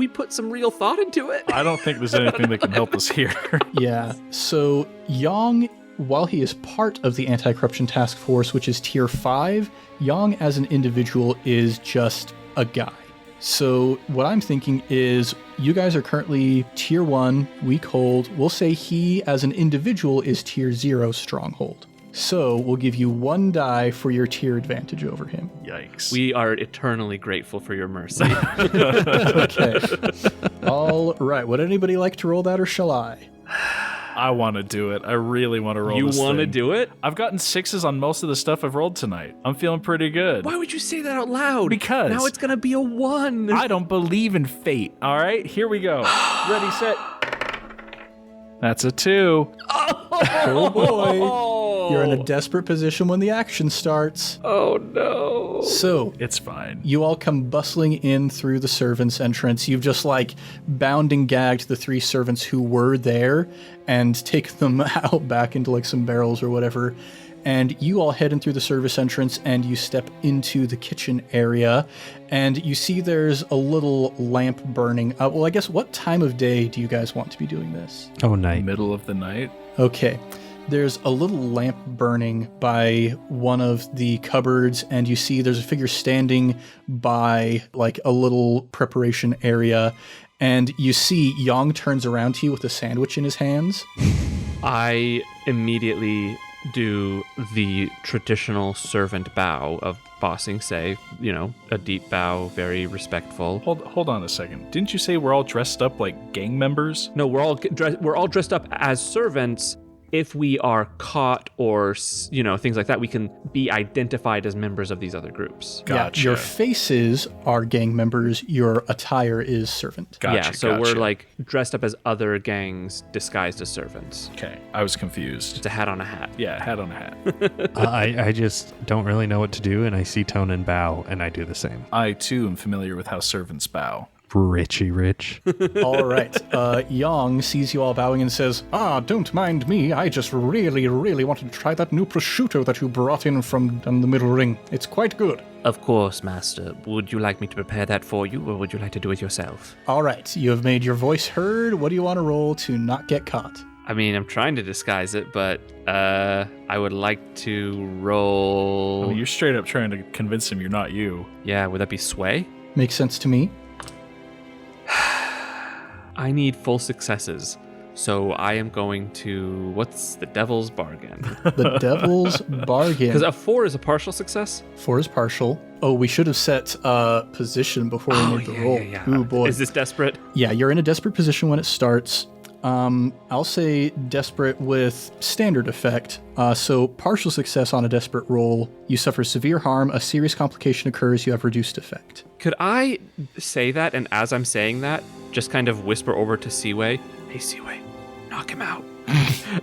Speaker 3: put some real thought into it.
Speaker 2: I don't think there's anything that can help us here.
Speaker 1: Yeah, so Yang, while he is part of the Anti-Corruption Task Force, which is Tier 5, Yang as an individual is just a guy. So what I'm thinking is you guys are currently Tier 1, weak hold. We'll say he as an individual is Tier 0, stronghold. So we'll give you 1 die for your tier advantage over him.
Speaker 2: Yikes.
Speaker 3: We are eternally grateful for your mercy.
Speaker 1: Okay. All right. Would anybody like to roll that, or shall I?
Speaker 2: I want to do it. I really want to roll
Speaker 3: You
Speaker 2: this
Speaker 3: want to
Speaker 2: thing.
Speaker 3: do it?
Speaker 2: I've gotten 6s on most of the stuff I've rolled tonight. I'm feeling pretty good.
Speaker 3: Why would you say that out loud?
Speaker 2: Because
Speaker 3: now it's gonna be a 1.
Speaker 2: I don't believe in fate. All right, here we go. Ready, set. That's a 2.
Speaker 1: Oh boy. You're in a desperate position when the action starts.
Speaker 3: Oh no.
Speaker 1: So
Speaker 2: It's fine.
Speaker 1: you all come bustling in through the servants' entrance. You've just bound and gagged the 3 servants who were there and taken them out back into some barrels or whatever. And you all head in through the service entrance and you step into the kitchen area and you see there's a little lamp burning. Well, I guess what time of day do you guys want to be doing this?
Speaker 4: Oh, night.
Speaker 2: Middle of the night.
Speaker 1: Okay. There's a little lamp burning by one of the cupboards, and you see there's a figure standing by a little preparation area, and you see Yang turns around to you with a sandwich in his hands.
Speaker 3: I immediately do the traditional servant bow of bossing, say, a deep bow, very respectful.
Speaker 2: Hold on a second. Didn't you say we're all dressed up like gang members?
Speaker 3: No, we're all dressed up as servants. If we are caught or, things like that, we can be identified as members of these other groups.
Speaker 2: Gotcha.
Speaker 1: Yeah, your faces are gang members. Your attire is servant.
Speaker 2: Gotcha.
Speaker 3: Yeah, so
Speaker 2: gotcha.
Speaker 3: we're dressed up as other gangs disguised as servants.
Speaker 2: Okay, I was confused.
Speaker 3: It's a hat on a hat.
Speaker 2: Yeah, hat on a hat.
Speaker 4: I just don't really know what to do, and I see Tonan bow, and I do the same.
Speaker 2: I too am familiar with how servants bow.
Speaker 4: Richie Rich.
Speaker 1: All right. Yang sees you all bowing and says, don't mind me. I just really, really wanted to try that new prosciutto that you brought in from down the middle ring. It's quite good.
Speaker 3: Of course, Master. Would you like me to prepare that for you, or would you like to do it yourself?
Speaker 1: All right. You have made your voice heard. What do you want to roll to not get caught?
Speaker 3: I mean, I'm trying to disguise it, but I would like to roll...
Speaker 2: Oh, you're straight up trying to convince him you're not you.
Speaker 3: Yeah, would that be sway?
Speaker 1: Makes sense to me.
Speaker 3: I need full successes, so I am going to... What's the devil's bargain?
Speaker 1: The devil's bargain.
Speaker 3: Because a 4 is a partial success?
Speaker 1: 4 is partial. Oh, we should have set position before we made the roll.
Speaker 3: Yeah.
Speaker 1: Ooh, boy.
Speaker 3: Is this desperate?
Speaker 1: Yeah, you're in a desperate position when it starts. I'll say desperate with standard effect. So partial success on a desperate roll. You suffer severe harm. A serious complication occurs. You have reduced effect.
Speaker 3: Could I say that, and as I'm saying that, just kind of whisper over to Ciwei, hey, Ciwei, knock him out.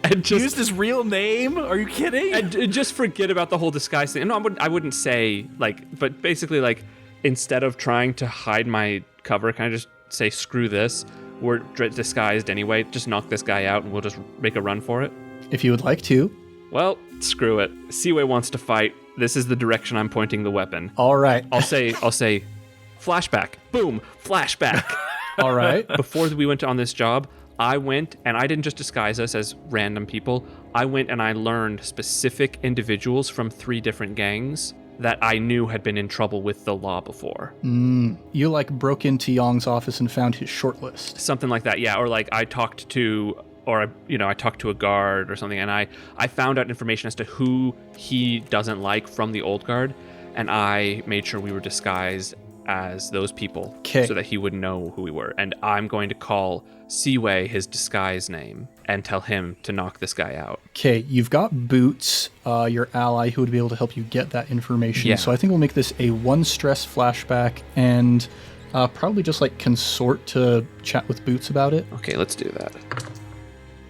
Speaker 3: And just
Speaker 2: Use his real name? Are you kidding?
Speaker 3: and just forget about the whole disguise thing. No, I wouldn't say, but basically, instead of trying to hide my cover, can I just say, screw this? We're disguised anyway. Just knock this guy out and we'll just make a run for it.
Speaker 1: If you would like to.
Speaker 3: Well, screw it. Ciwei wants to fight. This is the direction I'm pointing the weapon.
Speaker 1: All right.
Speaker 3: I'll say, flashback. Boom, flashback.
Speaker 1: All right.
Speaker 3: Before we went on this job, I went and I didn't just disguise us as random people. I went and I learned specific individuals from 3 different gangs that I knew had been in trouble with the law before.
Speaker 1: You broke into Yong's office and found his shortlist.
Speaker 3: Something like that, yeah. Or I talked to, I talked to a guard or something, and I found out information as to who he doesn't like from the old guard, and I made sure we were disguised as those people
Speaker 1: 'Kay.
Speaker 3: so that he would know who we were. And I'm going to call Ciwei his disguise name and tell him to knock this guy out.
Speaker 1: Okay, you've got Boots, your ally, who would be able to help you get that information.
Speaker 3: Yeah.
Speaker 1: So I think we'll make this a 1 stress flashback and probably just like consort to chat with Boots about it.
Speaker 3: Okay, let's do that.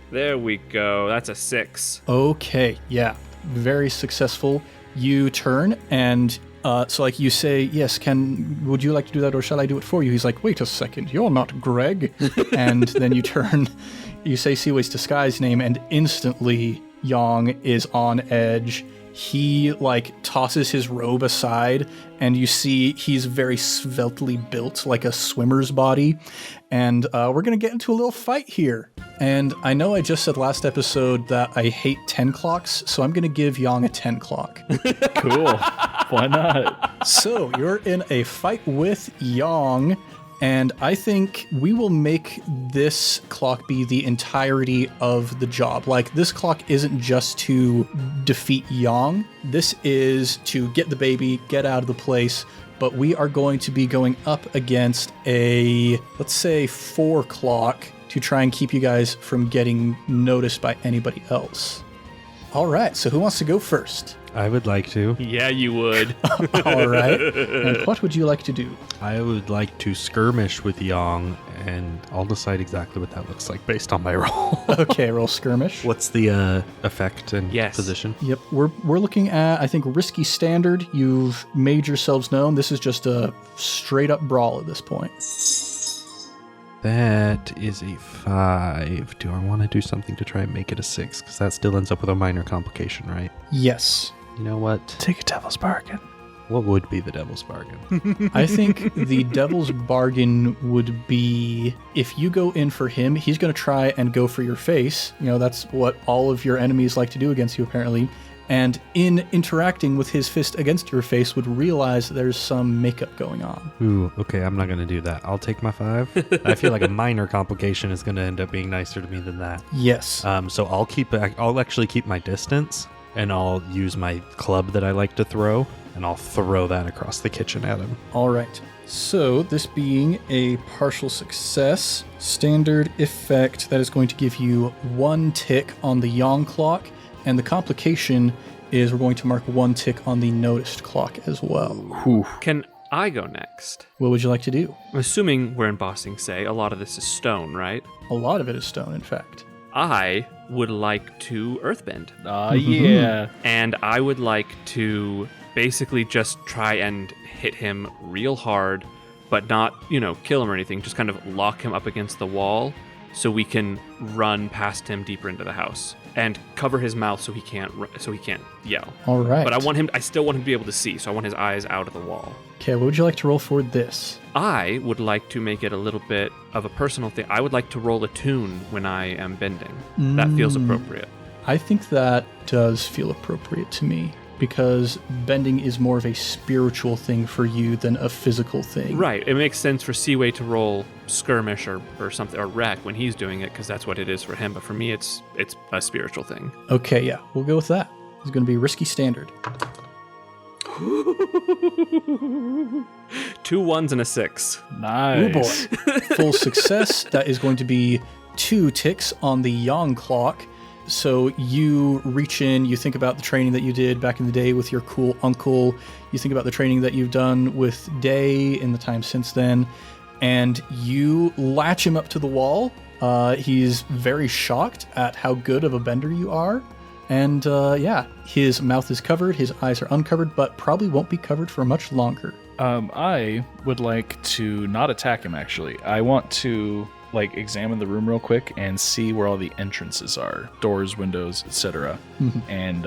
Speaker 3: There we go. That's a 6.
Speaker 1: Okay, yeah, very successful. You turn and so like you say, yes, would you like to do that or shall I do it for you? He's like, wait a second, you're not Greg. And then you turn, you say Ciwei's disguise name and instantly Yong is on edge. He like tosses his robe aside and you see he's very sveltely built like a swimmer's body. And we're going to get into a little fight here. And I know I just said last episode that I hate 10 clocks, so I'm going to give Yong a 10 clock.
Speaker 2: Cool. Why not?
Speaker 1: So you're in a fight with Yong, and I think we will make this clock be the entirety of the job. Like, this clock isn't just to defeat Yong. This is to get the baby, get out of the place, but we are going to be going up against a, let's say, 4 clock to try and keep you guys from getting noticed by anybody else. All right, so who wants to go first?
Speaker 4: I would like to.
Speaker 3: Yeah, you would.
Speaker 1: All right, and what would you like to do?
Speaker 4: I would like to skirmish with Yong, and I'll decide exactly what that looks like based on my roll.
Speaker 1: Okay, roll skirmish.
Speaker 4: What's the effect and
Speaker 3: Yes.
Speaker 4: position?
Speaker 1: Yep, we're looking at, I think, risky standard. You've made yourselves known. This is just a straight up brawl at this point.
Speaker 4: That is a 5. Do I want to do something to try and make it a 6? Because that still ends up with a minor complication, right?
Speaker 1: Yes.
Speaker 4: You know what?
Speaker 2: Take a devil's bargain.
Speaker 4: What would be the devil's bargain?
Speaker 1: I think the devil's bargain would be if you go in for him, he's going to try and go for your face. You know, that's what all of your enemies like to do against you, apparently. And in interacting with his fist against your face would realize there's some makeup going on.
Speaker 4: Ooh, okay, I'm not going to do that. I'll take my 5. I feel like a minor complication is going to end up being nicer to me than that.
Speaker 1: Yes.
Speaker 4: So I'll actually keep my distance, and I'll use my club that I like to throw, and I'll throw that across the kitchen at him.
Speaker 1: All right. So this being a partial success, standard effect, that is going to give you 1 tick on the Yong clock. And the complication is we're going to mark 1 tick on the noticed clock as well.
Speaker 3: Can I go next?
Speaker 1: What would you like to do?
Speaker 3: I'm assuming we're in Bossing Say. A lot of this is stone, right?
Speaker 1: A lot of it is stone, in fact.
Speaker 3: I would like to earthbend.
Speaker 2: Yeah.
Speaker 3: And I would like to basically just try and hit him real hard, but not, kill him or anything. Just kind of lock him up against the wall so we can run past him deeper into the house and cover his mouth so he can't yell.
Speaker 1: All right.
Speaker 3: But I still want him to be able to see, so I want his eyes out of the wall.
Speaker 1: Okay, what would you like to roll for this?
Speaker 3: I would like to make it a little bit of a personal thing. I would like to roll a tune when I am bending. That feels appropriate.
Speaker 1: I think that does feel appropriate to me because bending is more of a spiritual thing for you than a physical thing.
Speaker 3: Right. It makes sense for Ciwei to roll skirmish or something, or wreck when he's doing it, because that's what it is for him. But for me, it's a spiritual thing.
Speaker 1: Okay, yeah, we'll go with that. It's going to be risky standard.
Speaker 3: 2 1s and a 6.
Speaker 2: Nice.
Speaker 1: Oh boy. Full success. That is going to be 2 ticks on the Yong clock. So you reach in, you think about the training that you did back in the day with your cool uncle. You think about the training that you've done with Day in the time since then. And you latch him up to the wall. He's very shocked at how good of a bender you are. And his mouth is covered, his eyes are uncovered, but probably won't be covered for much longer.
Speaker 2: I would like to not attack him, actually. I want to examine the room real quick and see where all the entrances are, doors, windows, etc. And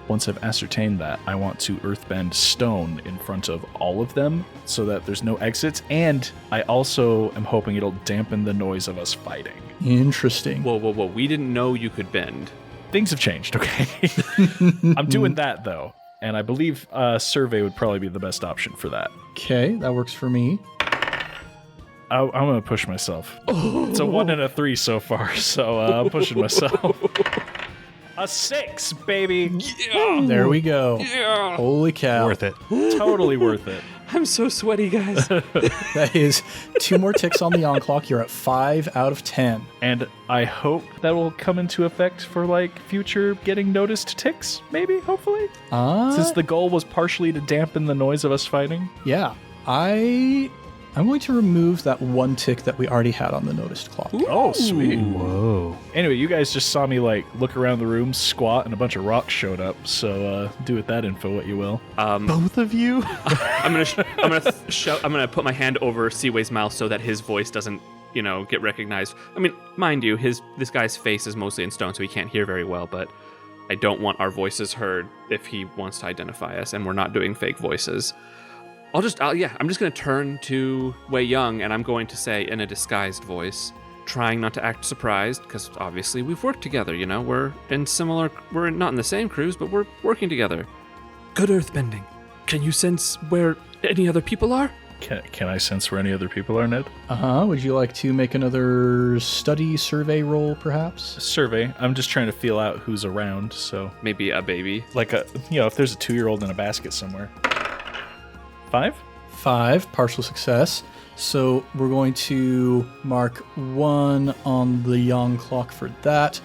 Speaker 2: once I've ascertained that, I want to earthbend stone in front of all of them so that there's no exits, and I also am hoping it'll dampen the noise of us fighting.
Speaker 1: Interesting.
Speaker 3: Whoa. We didn't know you could bend.
Speaker 2: Things have changed, okay? I'm doing that, though, and I believe survey would probably be the best option for that.
Speaker 1: Okay, that works for me.
Speaker 2: I'm going to push myself. It's a 1 and a 3 so far, so I'm pushing myself. A 6, baby.
Speaker 1: There we go.
Speaker 3: Yeah.
Speaker 1: Holy cow.
Speaker 4: Worth it.
Speaker 2: Totally worth it.
Speaker 3: I'm so sweaty, guys.
Speaker 1: That is 2 more ticks on the on clock. You're at 5 out of 10.
Speaker 2: And I hope that will come into effect for like future getting noticed ticks, maybe, hopefully. Since the goal was partially to dampen the noise of us fighting.
Speaker 1: Yeah. I'm going to remove that 1 tick that we already had on the noticed clock.
Speaker 2: Oh, sweet.
Speaker 4: Whoa.
Speaker 2: Anyway, you guys just saw me like look around the room, squat, and a bunch of rocks showed up. So do with that info what you will.
Speaker 4: Both of you?
Speaker 3: I'm gonna put my hand over Ciwei's mouth so that his voice doesn't, get recognized. I mean, mind you, this guy's face is mostly in stone, so he can't hear very well. But I don't want our voices heard if he wants to identify us, and we're not doing fake voices. I'm just gonna turn to Weiyong, and I'm going to say in a disguised voice, trying not to act surprised, because obviously we've worked together. We're not in the same crews, but we're working together. Good earthbending. Can you sense where any other people are?
Speaker 2: Can I sense where any other people are, Ned?
Speaker 1: Would you like to make another study survey roll, perhaps?
Speaker 2: Survey. I'm just trying to feel out who's around. So
Speaker 3: Maybe a baby.
Speaker 2: like if there's a 2-year-old in a basket somewhere. 5?
Speaker 1: 5, partial success. So we're going to mark 1 on the Yang clock for that.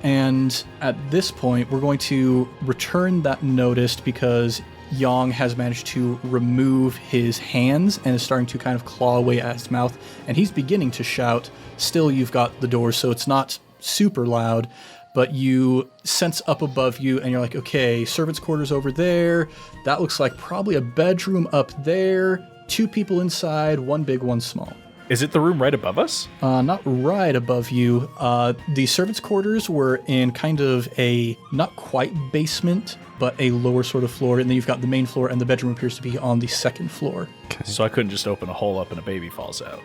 Speaker 1: And at this point, we're going to return that noticed because Yang has managed to remove his hands and is starting to kind of claw away at his mouth. And he's beginning to shout. Still, you've got the door, so it's not super loud. But you sense up above you, and you're like, okay, servants' quarters over there. That looks like probably a bedroom up there. 2 people inside, 1 big, 1 small.
Speaker 2: Is it the room right above us?
Speaker 1: Not right above you. The servants' quarters were in kind of a not quite basement, but a lower sort of floor. And then you've got the main floor, and the bedroom appears to be on the 2nd floor.
Speaker 4: Okay.
Speaker 2: So I couldn't just open a hole up and a baby falls out.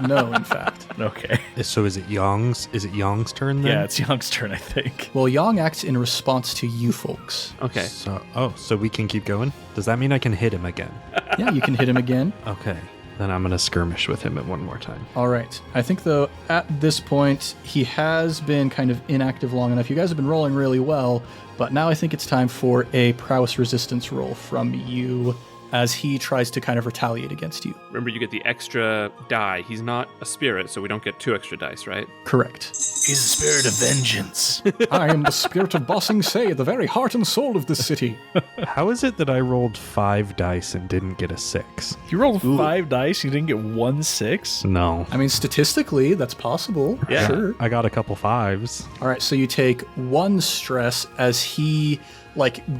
Speaker 1: No, in fact.
Speaker 2: Okay.
Speaker 4: So is it Yang's? Is it Yang's turn then?
Speaker 2: Yeah, it's Young's turn, I think.
Speaker 1: Well, Yang acts in response to you folks.
Speaker 3: Okay.
Speaker 4: So we can keep going? Does that mean I can hit him again?
Speaker 1: Yeah, you can hit him again.
Speaker 4: Okay. Then I'm going to skirmish with him one more time.
Speaker 1: All right. I think, though, at this point, he has been kind of inactive long enough. You guys have been rolling really well, but now I think it's time for a prowess resistance roll from you as he tries to kind of retaliate against you.
Speaker 3: Remember, you get the extra die. He's not a spirit, so we don't get 2 extra dice, right?
Speaker 1: Correct.
Speaker 2: He's a spirit of vengeance.
Speaker 1: I am the spirit of Bossing Say, the very heart and soul of this city.
Speaker 4: How is it that I rolled 5 dice and didn't get a 6?
Speaker 2: You rolled 5 dice, you didn't get 1 6?
Speaker 4: No.
Speaker 1: I mean, statistically, that's possible.
Speaker 2: Yeah.
Speaker 1: Sure.
Speaker 4: I got a couple 5s.
Speaker 1: All right, so you take 1 stress as he,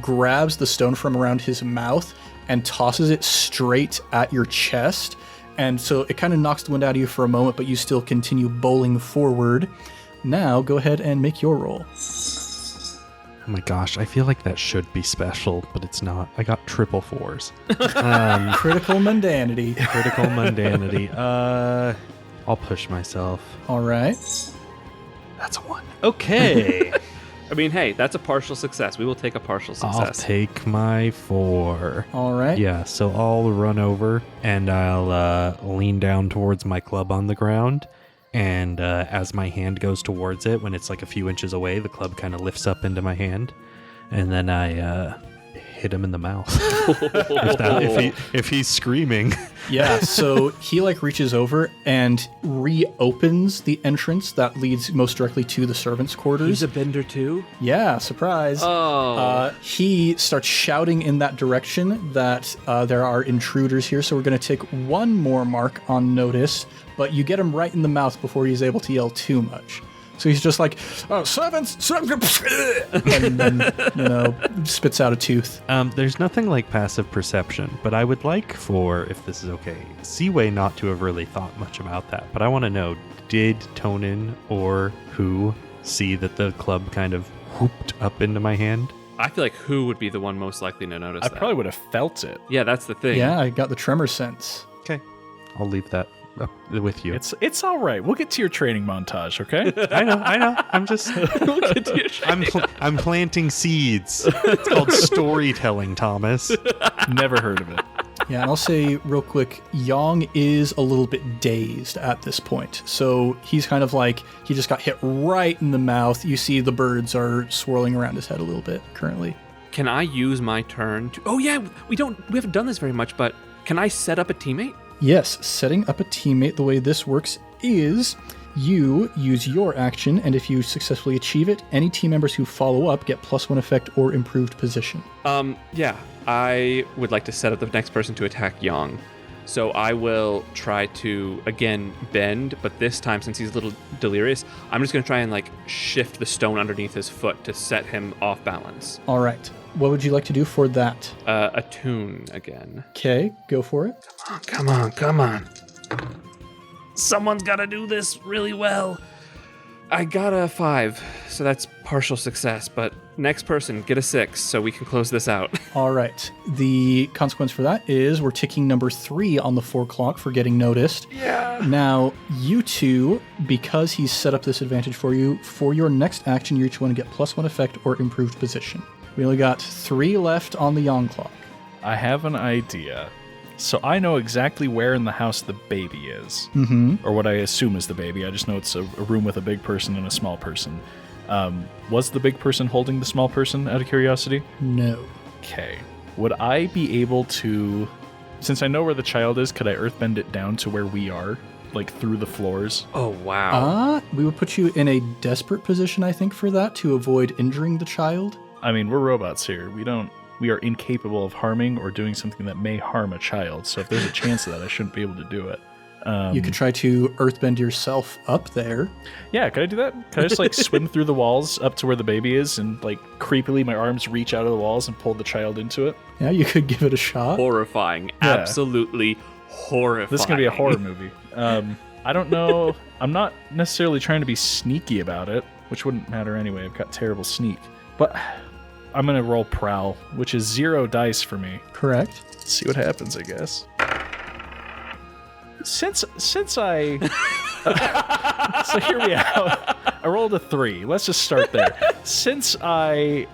Speaker 1: grabs the stone from around his mouth and tosses it straight at your chest. And so it kind of knocks the wind out of you for a moment, but you still continue bowling forward. Now, go ahead and make your roll.
Speaker 4: Oh my gosh, I feel like that should be special, but it's not. I got triple 4s.
Speaker 1: Critical mundanity.
Speaker 4: Critical mundanity. I'll push myself.
Speaker 1: All right.
Speaker 4: That's a 1. Okay.
Speaker 3: I mean, hey, that's a partial success. We will take a partial
Speaker 4: I'll
Speaker 3: success.
Speaker 4: take my 4.
Speaker 1: All right.
Speaker 4: Yeah, so I'll run over and I'll lean down towards my club on the ground. And as my hand goes towards it, when it's like a few inches away, the club kind of lifts up into my hand. And then I hit him in the mouth. if he's screaming.
Speaker 1: Yeah, so he reaches over and reopens the entrance that leads most directly to the servants' quarters.
Speaker 3: He's a bender too?
Speaker 1: Yeah, surprise.
Speaker 3: Oh.
Speaker 1: He starts shouting in that direction that there are intruders here, so we're going to take 1 more mark on notice, but you get him right in the mouth before he's able to yell too much. So he's just like, oh, servants, and then, spits out a tooth.
Speaker 4: There's nothing like passive perception, but I would like for, if this is okay, Ciwei not to have really thought much about that. But I want to know, did Tonan or who see that the club kind of whooped up into my hand?
Speaker 3: I feel like who would be the one most likely to notice
Speaker 2: I
Speaker 3: that?
Speaker 2: probably would have felt it.
Speaker 3: Yeah, that's the thing.
Speaker 1: Yeah, I got the tremor sense.
Speaker 4: Okay, I'll leave that up with you.
Speaker 2: It's all right. We'll get to your training montage, okay?
Speaker 4: I know. I'm just
Speaker 3: We'll get to your training.
Speaker 4: I'm planting seeds. It's called storytelling, Thomas.
Speaker 2: Never heard of it.
Speaker 1: Yeah, and I'll say real quick, Yong is a little bit dazed at this point. So he's kind of like, he just got hit right in the mouth. You see the birds are swirling around his head a little bit currently.
Speaker 3: Can I use my turn to... Oh, yeah, we haven't done this very much, but can I set up a teammate?
Speaker 1: Yes, setting up a teammate, the way this works is you use your action, and if you successfully achieve it, any team members who follow up get +1 effect or improved position.
Speaker 3: Yeah, I would like to set up the next person to attack Yong. So I will try to, again, bend, but this time, since he's a little delirious, I'm just going to try and, shift the stone underneath his foot to set him off balance.
Speaker 1: All right. What would you like to do for that?
Speaker 3: Attune again.
Speaker 1: Okay, go for it.
Speaker 3: Come on. Someone's got to do this really well. I got a 5, so that's partial success, but next person, get a 6 so we can close this out.
Speaker 1: All right. The consequence for that is we're ticking number 3 on the 4 clock for getting noticed.
Speaker 3: Yeah.
Speaker 1: Now, you two, because he's set up this advantage for you, for your next action, you each want to get +1 effect or improved position. We only got 3 left on the Yong clock.
Speaker 2: I have an idea. So I know exactly where in the house the baby is.
Speaker 1: Mm-hmm.
Speaker 2: Or what I assume is the baby. I just know it's a room with a big person and a small person. Was the big person holding the small person, out of curiosity?
Speaker 1: No.
Speaker 2: Okay. Would I be able to... Since I know where the child is, could I earthbend it down to where we are? Through the floors?
Speaker 3: Oh, wow.
Speaker 1: We would put you in a desperate position, I think, for that, to avoid injuring the child.
Speaker 2: I mean, we're robots here. We are incapable of harming or doing something that may harm a child. So if there's a chance of that, I shouldn't be able to do it.
Speaker 1: You could try to earthbend yourself up there.
Speaker 2: Yeah, could I do that? Could I just swim through the walls up to where the baby is and creepily my arms reach out of the walls and pull the child into it?
Speaker 1: Yeah, you could give it a shot.
Speaker 3: Horrifying.
Speaker 2: Yeah.
Speaker 3: Absolutely horrifying.
Speaker 2: This is going to be a horror movie. I don't know. I'm not necessarily trying to be sneaky about it, which wouldn't matter anyway. I've got terrible sneak. But I'm going to roll Prowl, which is 0 dice for me.
Speaker 1: Correct.
Speaker 2: Let's see what happens, I guess. Since I... so here we are. I rolled a 3. Let's just start there. Since I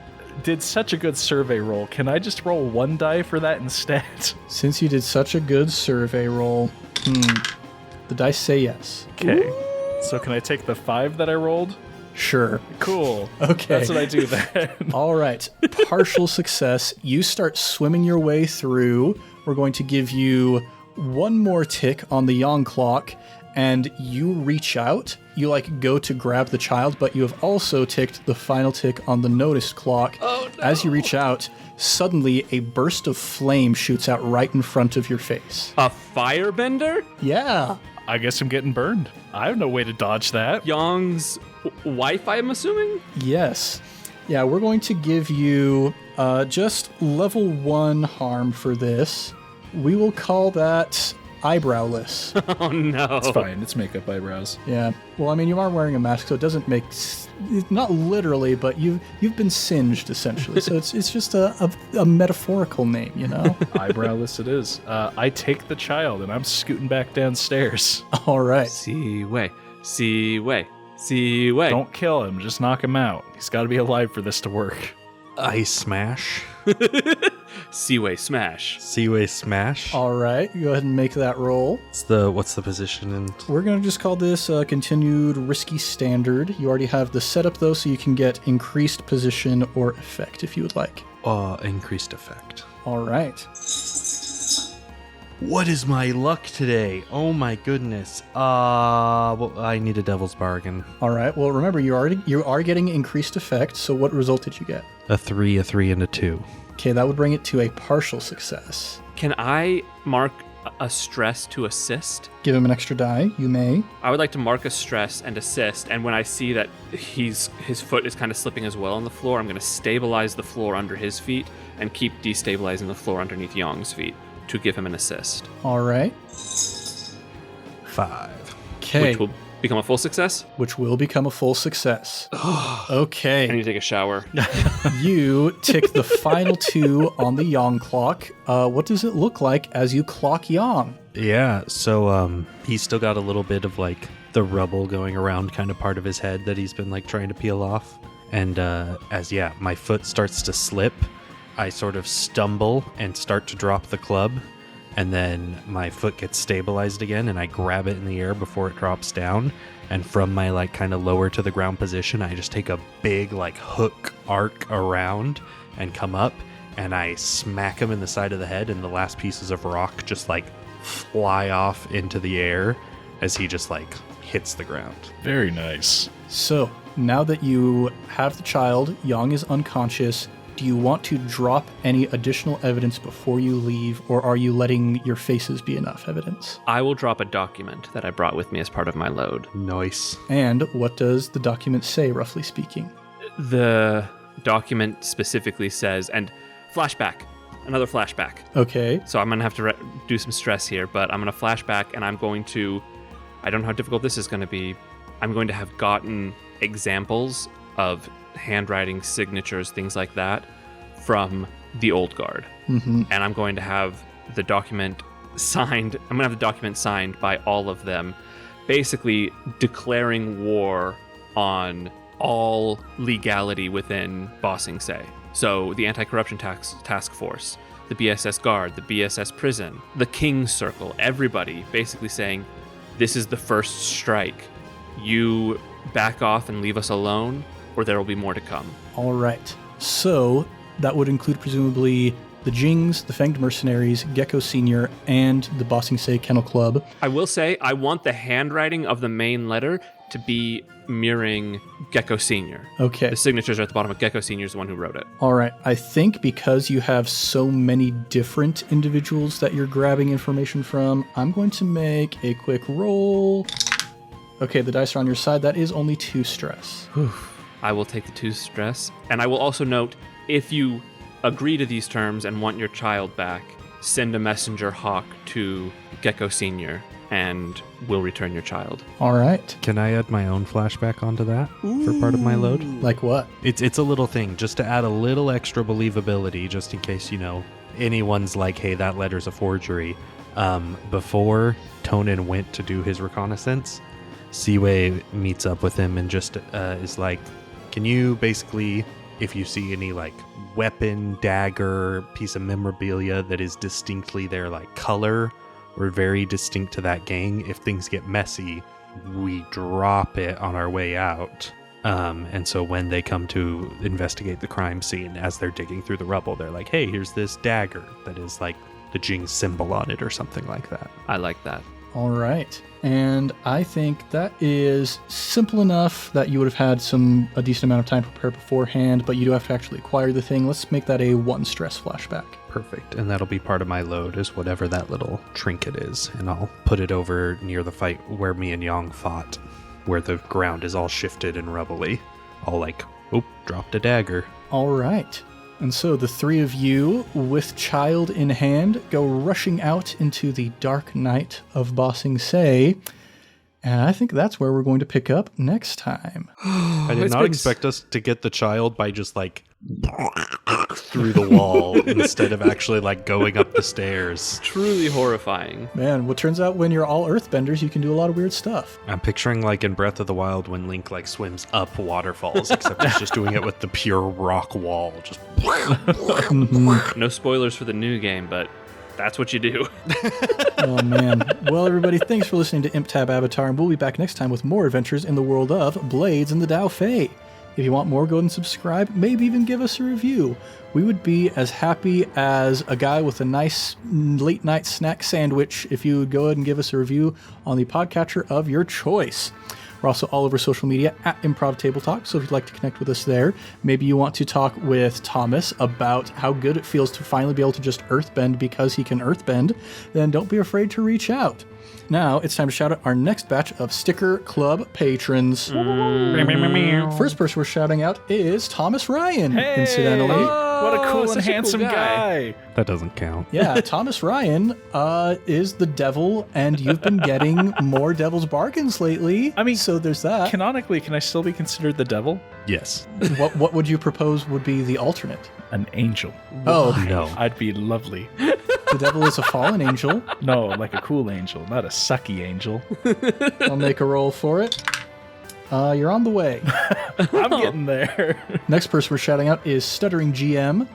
Speaker 2: did such a good survey roll, can I just roll 1 die for that instead?
Speaker 1: Since you did such a good survey roll, the dice say yes.
Speaker 2: Okay. So can I take the 5 that I rolled?
Speaker 1: Sure.
Speaker 2: Cool.
Speaker 1: Okay.
Speaker 2: That's what I do then.
Speaker 1: All right. Partial success. You start swimming your way through. We're going to give you 1 more tick on the Yong clock, and you reach out. You go to grab the child, but you have also ticked the final tick on the noticed clock.
Speaker 3: Oh, no.
Speaker 1: As you reach out, suddenly a burst of flame shoots out right in front of your face.
Speaker 3: A firebender?
Speaker 1: Yeah.
Speaker 2: I guess I'm getting burned. I have no way to dodge that.
Speaker 3: Yong's Wi-Fi, I'm assuming?
Speaker 1: Yes. Yeah, we're going to give you just level 1 harm for this. We will call that eyebrowless.
Speaker 3: Oh, no.
Speaker 2: It's fine. It's makeup eyebrows.
Speaker 1: Yeah. Well, I mean, you are wearing a mask, so it doesn't make... Not literally, but you've been singed, essentially. So it's just a metaphorical name, you know?
Speaker 2: Eyebrowless it is. I take the child, and I'm scooting back downstairs.
Speaker 1: All right.
Speaker 3: Ciwei.
Speaker 2: Don't kill him. Just knock him out. He's got to be alive for this to work.
Speaker 4: Ice Smash.
Speaker 3: Ciwei SMASH.
Speaker 4: Ciwei SMASH.
Speaker 1: All right. Go ahead and make that roll.
Speaker 4: What's the position? And
Speaker 1: We're going to just call this continued risky standard. You already have the setup, though, so you can get increased position or effect if you would like.
Speaker 4: Increased effect.
Speaker 1: All right.
Speaker 4: What is my luck today? Oh my goodness. Well, I need a devil's bargain.
Speaker 1: All right. Well, remember, you are getting increased effect, so what result did you get?
Speaker 4: A 3, and a 2.
Speaker 1: Okay, that would bring it to a partial success.
Speaker 3: Can I mark a stress to assist?
Speaker 1: Give him an extra die. You may.
Speaker 3: I would like to mark a stress and assist, and when I see that his foot is kind of slipping as well on the floor, I'm going to stabilize the floor under his feet and keep destabilizing the floor underneath Yong's feet to give him an assist.
Speaker 1: All right.
Speaker 4: 5.
Speaker 1: Okay.
Speaker 3: Which will become a full success?
Speaker 1: Which will become a full success.
Speaker 3: I
Speaker 1: Okay.
Speaker 3: need to take a shower.
Speaker 1: You tick the final 2 on the Yong clock. What does it look like as you clock Yong?
Speaker 4: Yeah, so he's still got a little bit of the rubble going around kind of part of his head that he's been trying to peel off. And as my foot starts to slip, I sort of stumble and start to drop the club. and then my foot gets stabilized again, and I grab it in the air before it drops down. And from my like kind of lower to the ground position, I just take a big like hook arc around and come up, and I smack him in the side of the head, and the last pieces of rock just like fly off into the air as he just like hits the ground.
Speaker 2: Very nice.
Speaker 1: So, now that you have the child, Yang is unconscious, do you want to drop any additional evidence before you leave, or are you letting your faces be enough evidence?
Speaker 3: I will drop a document that I brought with me as part of my load.
Speaker 4: Nice.
Speaker 1: And what does the document say, roughly speaking?
Speaker 3: The document specifically says, and flashback, another flashback.
Speaker 1: Okay.
Speaker 3: So I'm going to have to do some stress here, but I'm going to flashback, and I'm going to, I don't know how difficult this is going to be, I'm going to have gotten examples of handwriting, signatures, things like that from the old guard.
Speaker 1: Mm-hmm.
Speaker 3: And I'm going to have the document signed. I'm going to have the document signed by all of them, basically declaring war on all legality within Ba Sing Se. So the Anti-Corruption Task Force, the BSS Guard, the BSS Prison, the King's Circle, everybody basically saying, this is the first strike. You back off and leave us alone, or there will be more to come.
Speaker 1: All right. So that would include presumably the Jings, the Fanged Mercenaries, Gecko Senior, and the Ba Sing Se Kennel Club.
Speaker 3: I will say, I want the handwriting of the main letter to be mirroring Gecko Senior.
Speaker 1: Okay.
Speaker 3: The signatures are at the bottom, but Gecko Senior is the one who wrote it.
Speaker 1: All right. I think because you have so many different individuals that you're grabbing information from, I'm going to make a quick roll. Okay, the dice are on your side. That is only 2 stress.
Speaker 3: I will take the 2 stress. And I will also note, if you agree to these terms and want your child back, send a messenger hawk to Gecko Senior and we'll return your child.
Speaker 1: All right.
Speaker 4: Can I add my own flashback onto that for part of my load?
Speaker 1: Like what?
Speaker 4: It's a little thing, just to add a little extra believability, just in case, anyone's like, hey, that letter's a forgery. Before Tonan went to do his reconnaissance, Ciwei meets up with him and just is like, can you basically, if you see any like weapon, dagger, piece of memorabilia that is distinctly their like color or very distinct to that gang, if things get messy, we drop it on our way out. And so when they come to investigate the crime scene, as they're digging through the rubble, they're like, hey, here's this dagger that is like the Jing symbol on it or something like that.
Speaker 3: I like that.
Speaker 1: All right. And I think that is simple enough that you would have had a decent amount of time to prepare beforehand, but you do have to actually acquire the thing. Let's make that a 1 stress flashback.
Speaker 4: Perfect. And that'll be part of my load, is whatever that little trinket is. And I'll put it over near the fight where me and Yang fought, where the ground is all shifted and rubbly. I'll like, dropped a dagger.
Speaker 1: All right. And so the 3 of you, with child in hand, go rushing out into the dark night of Ba Sing Se. And I think that's where we're going to pick up next time.
Speaker 4: I did not expect us to get the child by just like through the wall instead of actually like going up the stairs.
Speaker 3: Truly horrifying.
Speaker 1: Man, what turns out when you're all earthbenders, you can do a lot of weird stuff.
Speaker 4: I'm picturing like in Breath of the Wild when Link like swims up waterfalls, except he's just doing it with the pure rock wall. Just
Speaker 3: No spoilers for the new game, but that's what you do.
Speaker 1: Oh, man. Well, everybody, thanks for listening to Imp Tab Avatar, and we'll be back next time with more adventures in the world of Blades and the Daofei. If you want more, go ahead and subscribe, maybe even give us a review. We would be as happy as a guy with a nice late-night snack sandwich if you would go ahead and give us a review on the podcatcher of your choice. We're also all over social media at Improv Table Talk, so if you'd like to connect with us there, maybe you want to talk with Thomas about how good it feels to finally be able to just earthbend because he can earthbend, then don't be afraid to reach out. Now, it's time to shout out our next batch of Sticker Club patrons. First person we're shouting out is Thomas Ryan, incidentally.
Speaker 2: What a cool and
Speaker 3: such a cool
Speaker 2: handsome guy.
Speaker 4: that doesn't count.
Speaker 1: Yeah, Thomas Ryan is the devil, and you've been getting more devil's bargains lately.
Speaker 2: I mean,
Speaker 1: so there's that.
Speaker 2: Canonically, can I still be considered the devil?
Speaker 4: Yes.
Speaker 1: What would you propose would be the alternate?
Speaker 2: An angel.
Speaker 1: Oh,
Speaker 4: No.
Speaker 2: I'd be lovely.
Speaker 1: the devil is a fallen angel.
Speaker 2: No, like a cool angel, not a sucky angel.
Speaker 1: I'll make a roll for it. You're on the way.
Speaker 2: I'm getting there.
Speaker 1: Next person we're shouting out is Stuttering GM.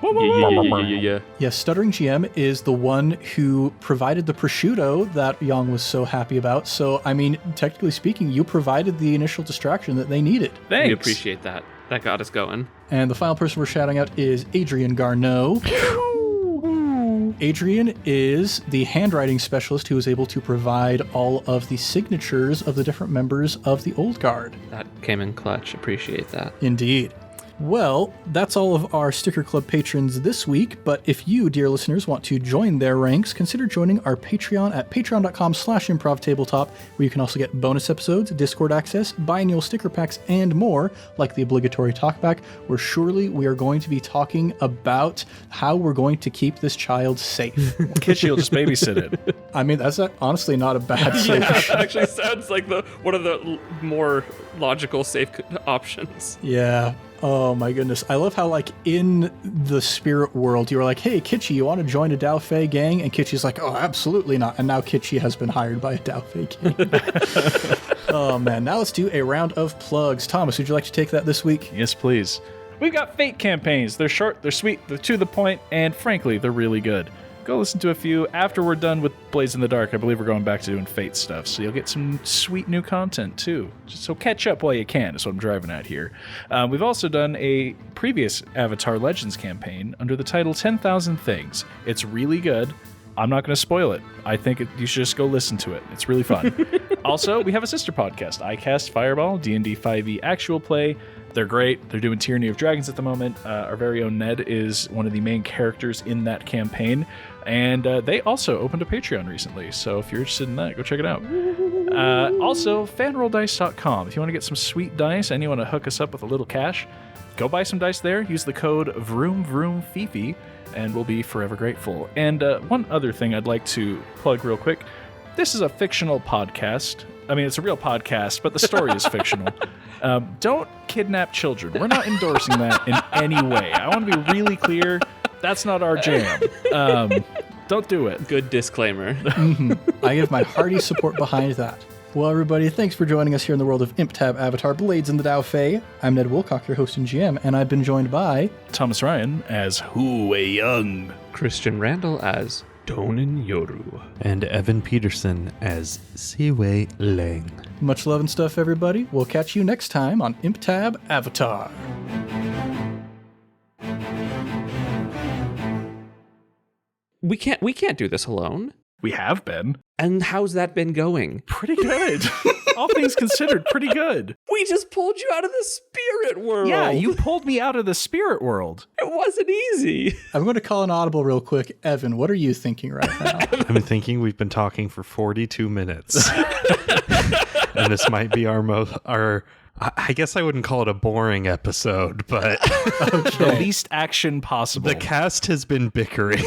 Speaker 3: Yeah.
Speaker 1: Yes, Stuttering GM is the one who provided the prosciutto that Weiyong was so happy about. So, I mean, technically speaking, you provided the initial distraction that they needed.
Speaker 2: Thanks.
Speaker 3: We appreciate that. That got us going.
Speaker 1: And the final person we're shouting out is Adrian Garneau. Adrian is the handwriting specialist who is able to provide all of the signatures of the different members of the Old Guard.
Speaker 3: That came in clutch. Appreciate that.
Speaker 1: Indeed. Well, that's all of our Sticker Club patrons this week, but if you, dear listeners, want to join their ranks, consider joining our Patreon at patreon.com/improvtabletop, where you can also get bonus episodes, Discord access, biannual sticker packs, and more, like the obligatory talkback, where surely we are going to be talking about how we're going to keep this child safe.
Speaker 2: Kitschy will just babysit it.
Speaker 1: I mean, that's honestly not a bad solution.
Speaker 3: That actually sounds like one of the more logical safe options.
Speaker 1: Yeah. Oh my goodness. I love how, like, in the spirit world, you were like, hey, Kitschy, you want to join a Daofei gang? And Kitschy's like, oh, absolutely not. And now Kitschy has been hired by a Daofei gang. Oh, man. Now let's do a round of plugs. Thomas, would you like to take that this week?
Speaker 2: Yes, please. We've got Fate campaigns. They're short, they're sweet, they're to the point, and frankly, they're really good. Go listen to a few. After we're done with Blades in the Dark, I believe we're going back to doing Fate stuff, so you'll get some sweet new content, too. So catch up while you can, is what I'm driving at here. We've also done a previous Avatar Legends campaign under the title 10,000 Things. It's really good. I'm not going to spoil it. I think you should just go listen to it. It's really fun. Also, we have a sister podcast, iCast Fireball, D&D 5e Actual Play. They're great. They're doing Tyranny of Dragons at the moment. Our very own Ned is one of the main characters in that campaign. And they also opened a Patreon recently. So if you're interested in that, go check it out. Also, fanrolldice.com. If you want to get some sweet dice and you want to hook us up with a little cash, go buy some dice there. Use the code VroomVroomFifi, and we'll be forever grateful. And one other thing I'd like to plug real quick. This is a fictional podcast. I mean, it's a real podcast, but the story is fictional. Don't kidnap children. We're not endorsing that in any way. I want to be really clear. That's not our jam. Don't do it.
Speaker 3: Good disclaimer.
Speaker 1: I give my hearty support behind that. Well, everybody, thanks for joining us here in the world of ImpTab Avatar Blades in the Daofei. I'm Ned Wilcock, your host and GM, and I've been joined by
Speaker 2: Thomas Ryan as Weiyong,
Speaker 3: Christian Randall as Tonan Yoru,
Speaker 4: and Evan Peterson as Ciwei SMASH.
Speaker 1: Much love and stuff, everybody. We'll catch you next time on ImpTab Avatar.
Speaker 3: We can't do this alone.
Speaker 2: We have been.
Speaker 3: And how's that been going?
Speaker 2: Pretty good. All things considered, pretty good.
Speaker 3: We just pulled you out of the spirit world.
Speaker 2: Yeah, you pulled me out of the spirit world.
Speaker 3: It wasn't easy.
Speaker 1: I'm going to call an audible real quick. Evan, what are you thinking right now?
Speaker 4: I'm thinking we've been talking for 42 minutes. And this might be our I guess I wouldn't call it a boring episode, but
Speaker 2: The least action possible.
Speaker 4: the cast has been bickering.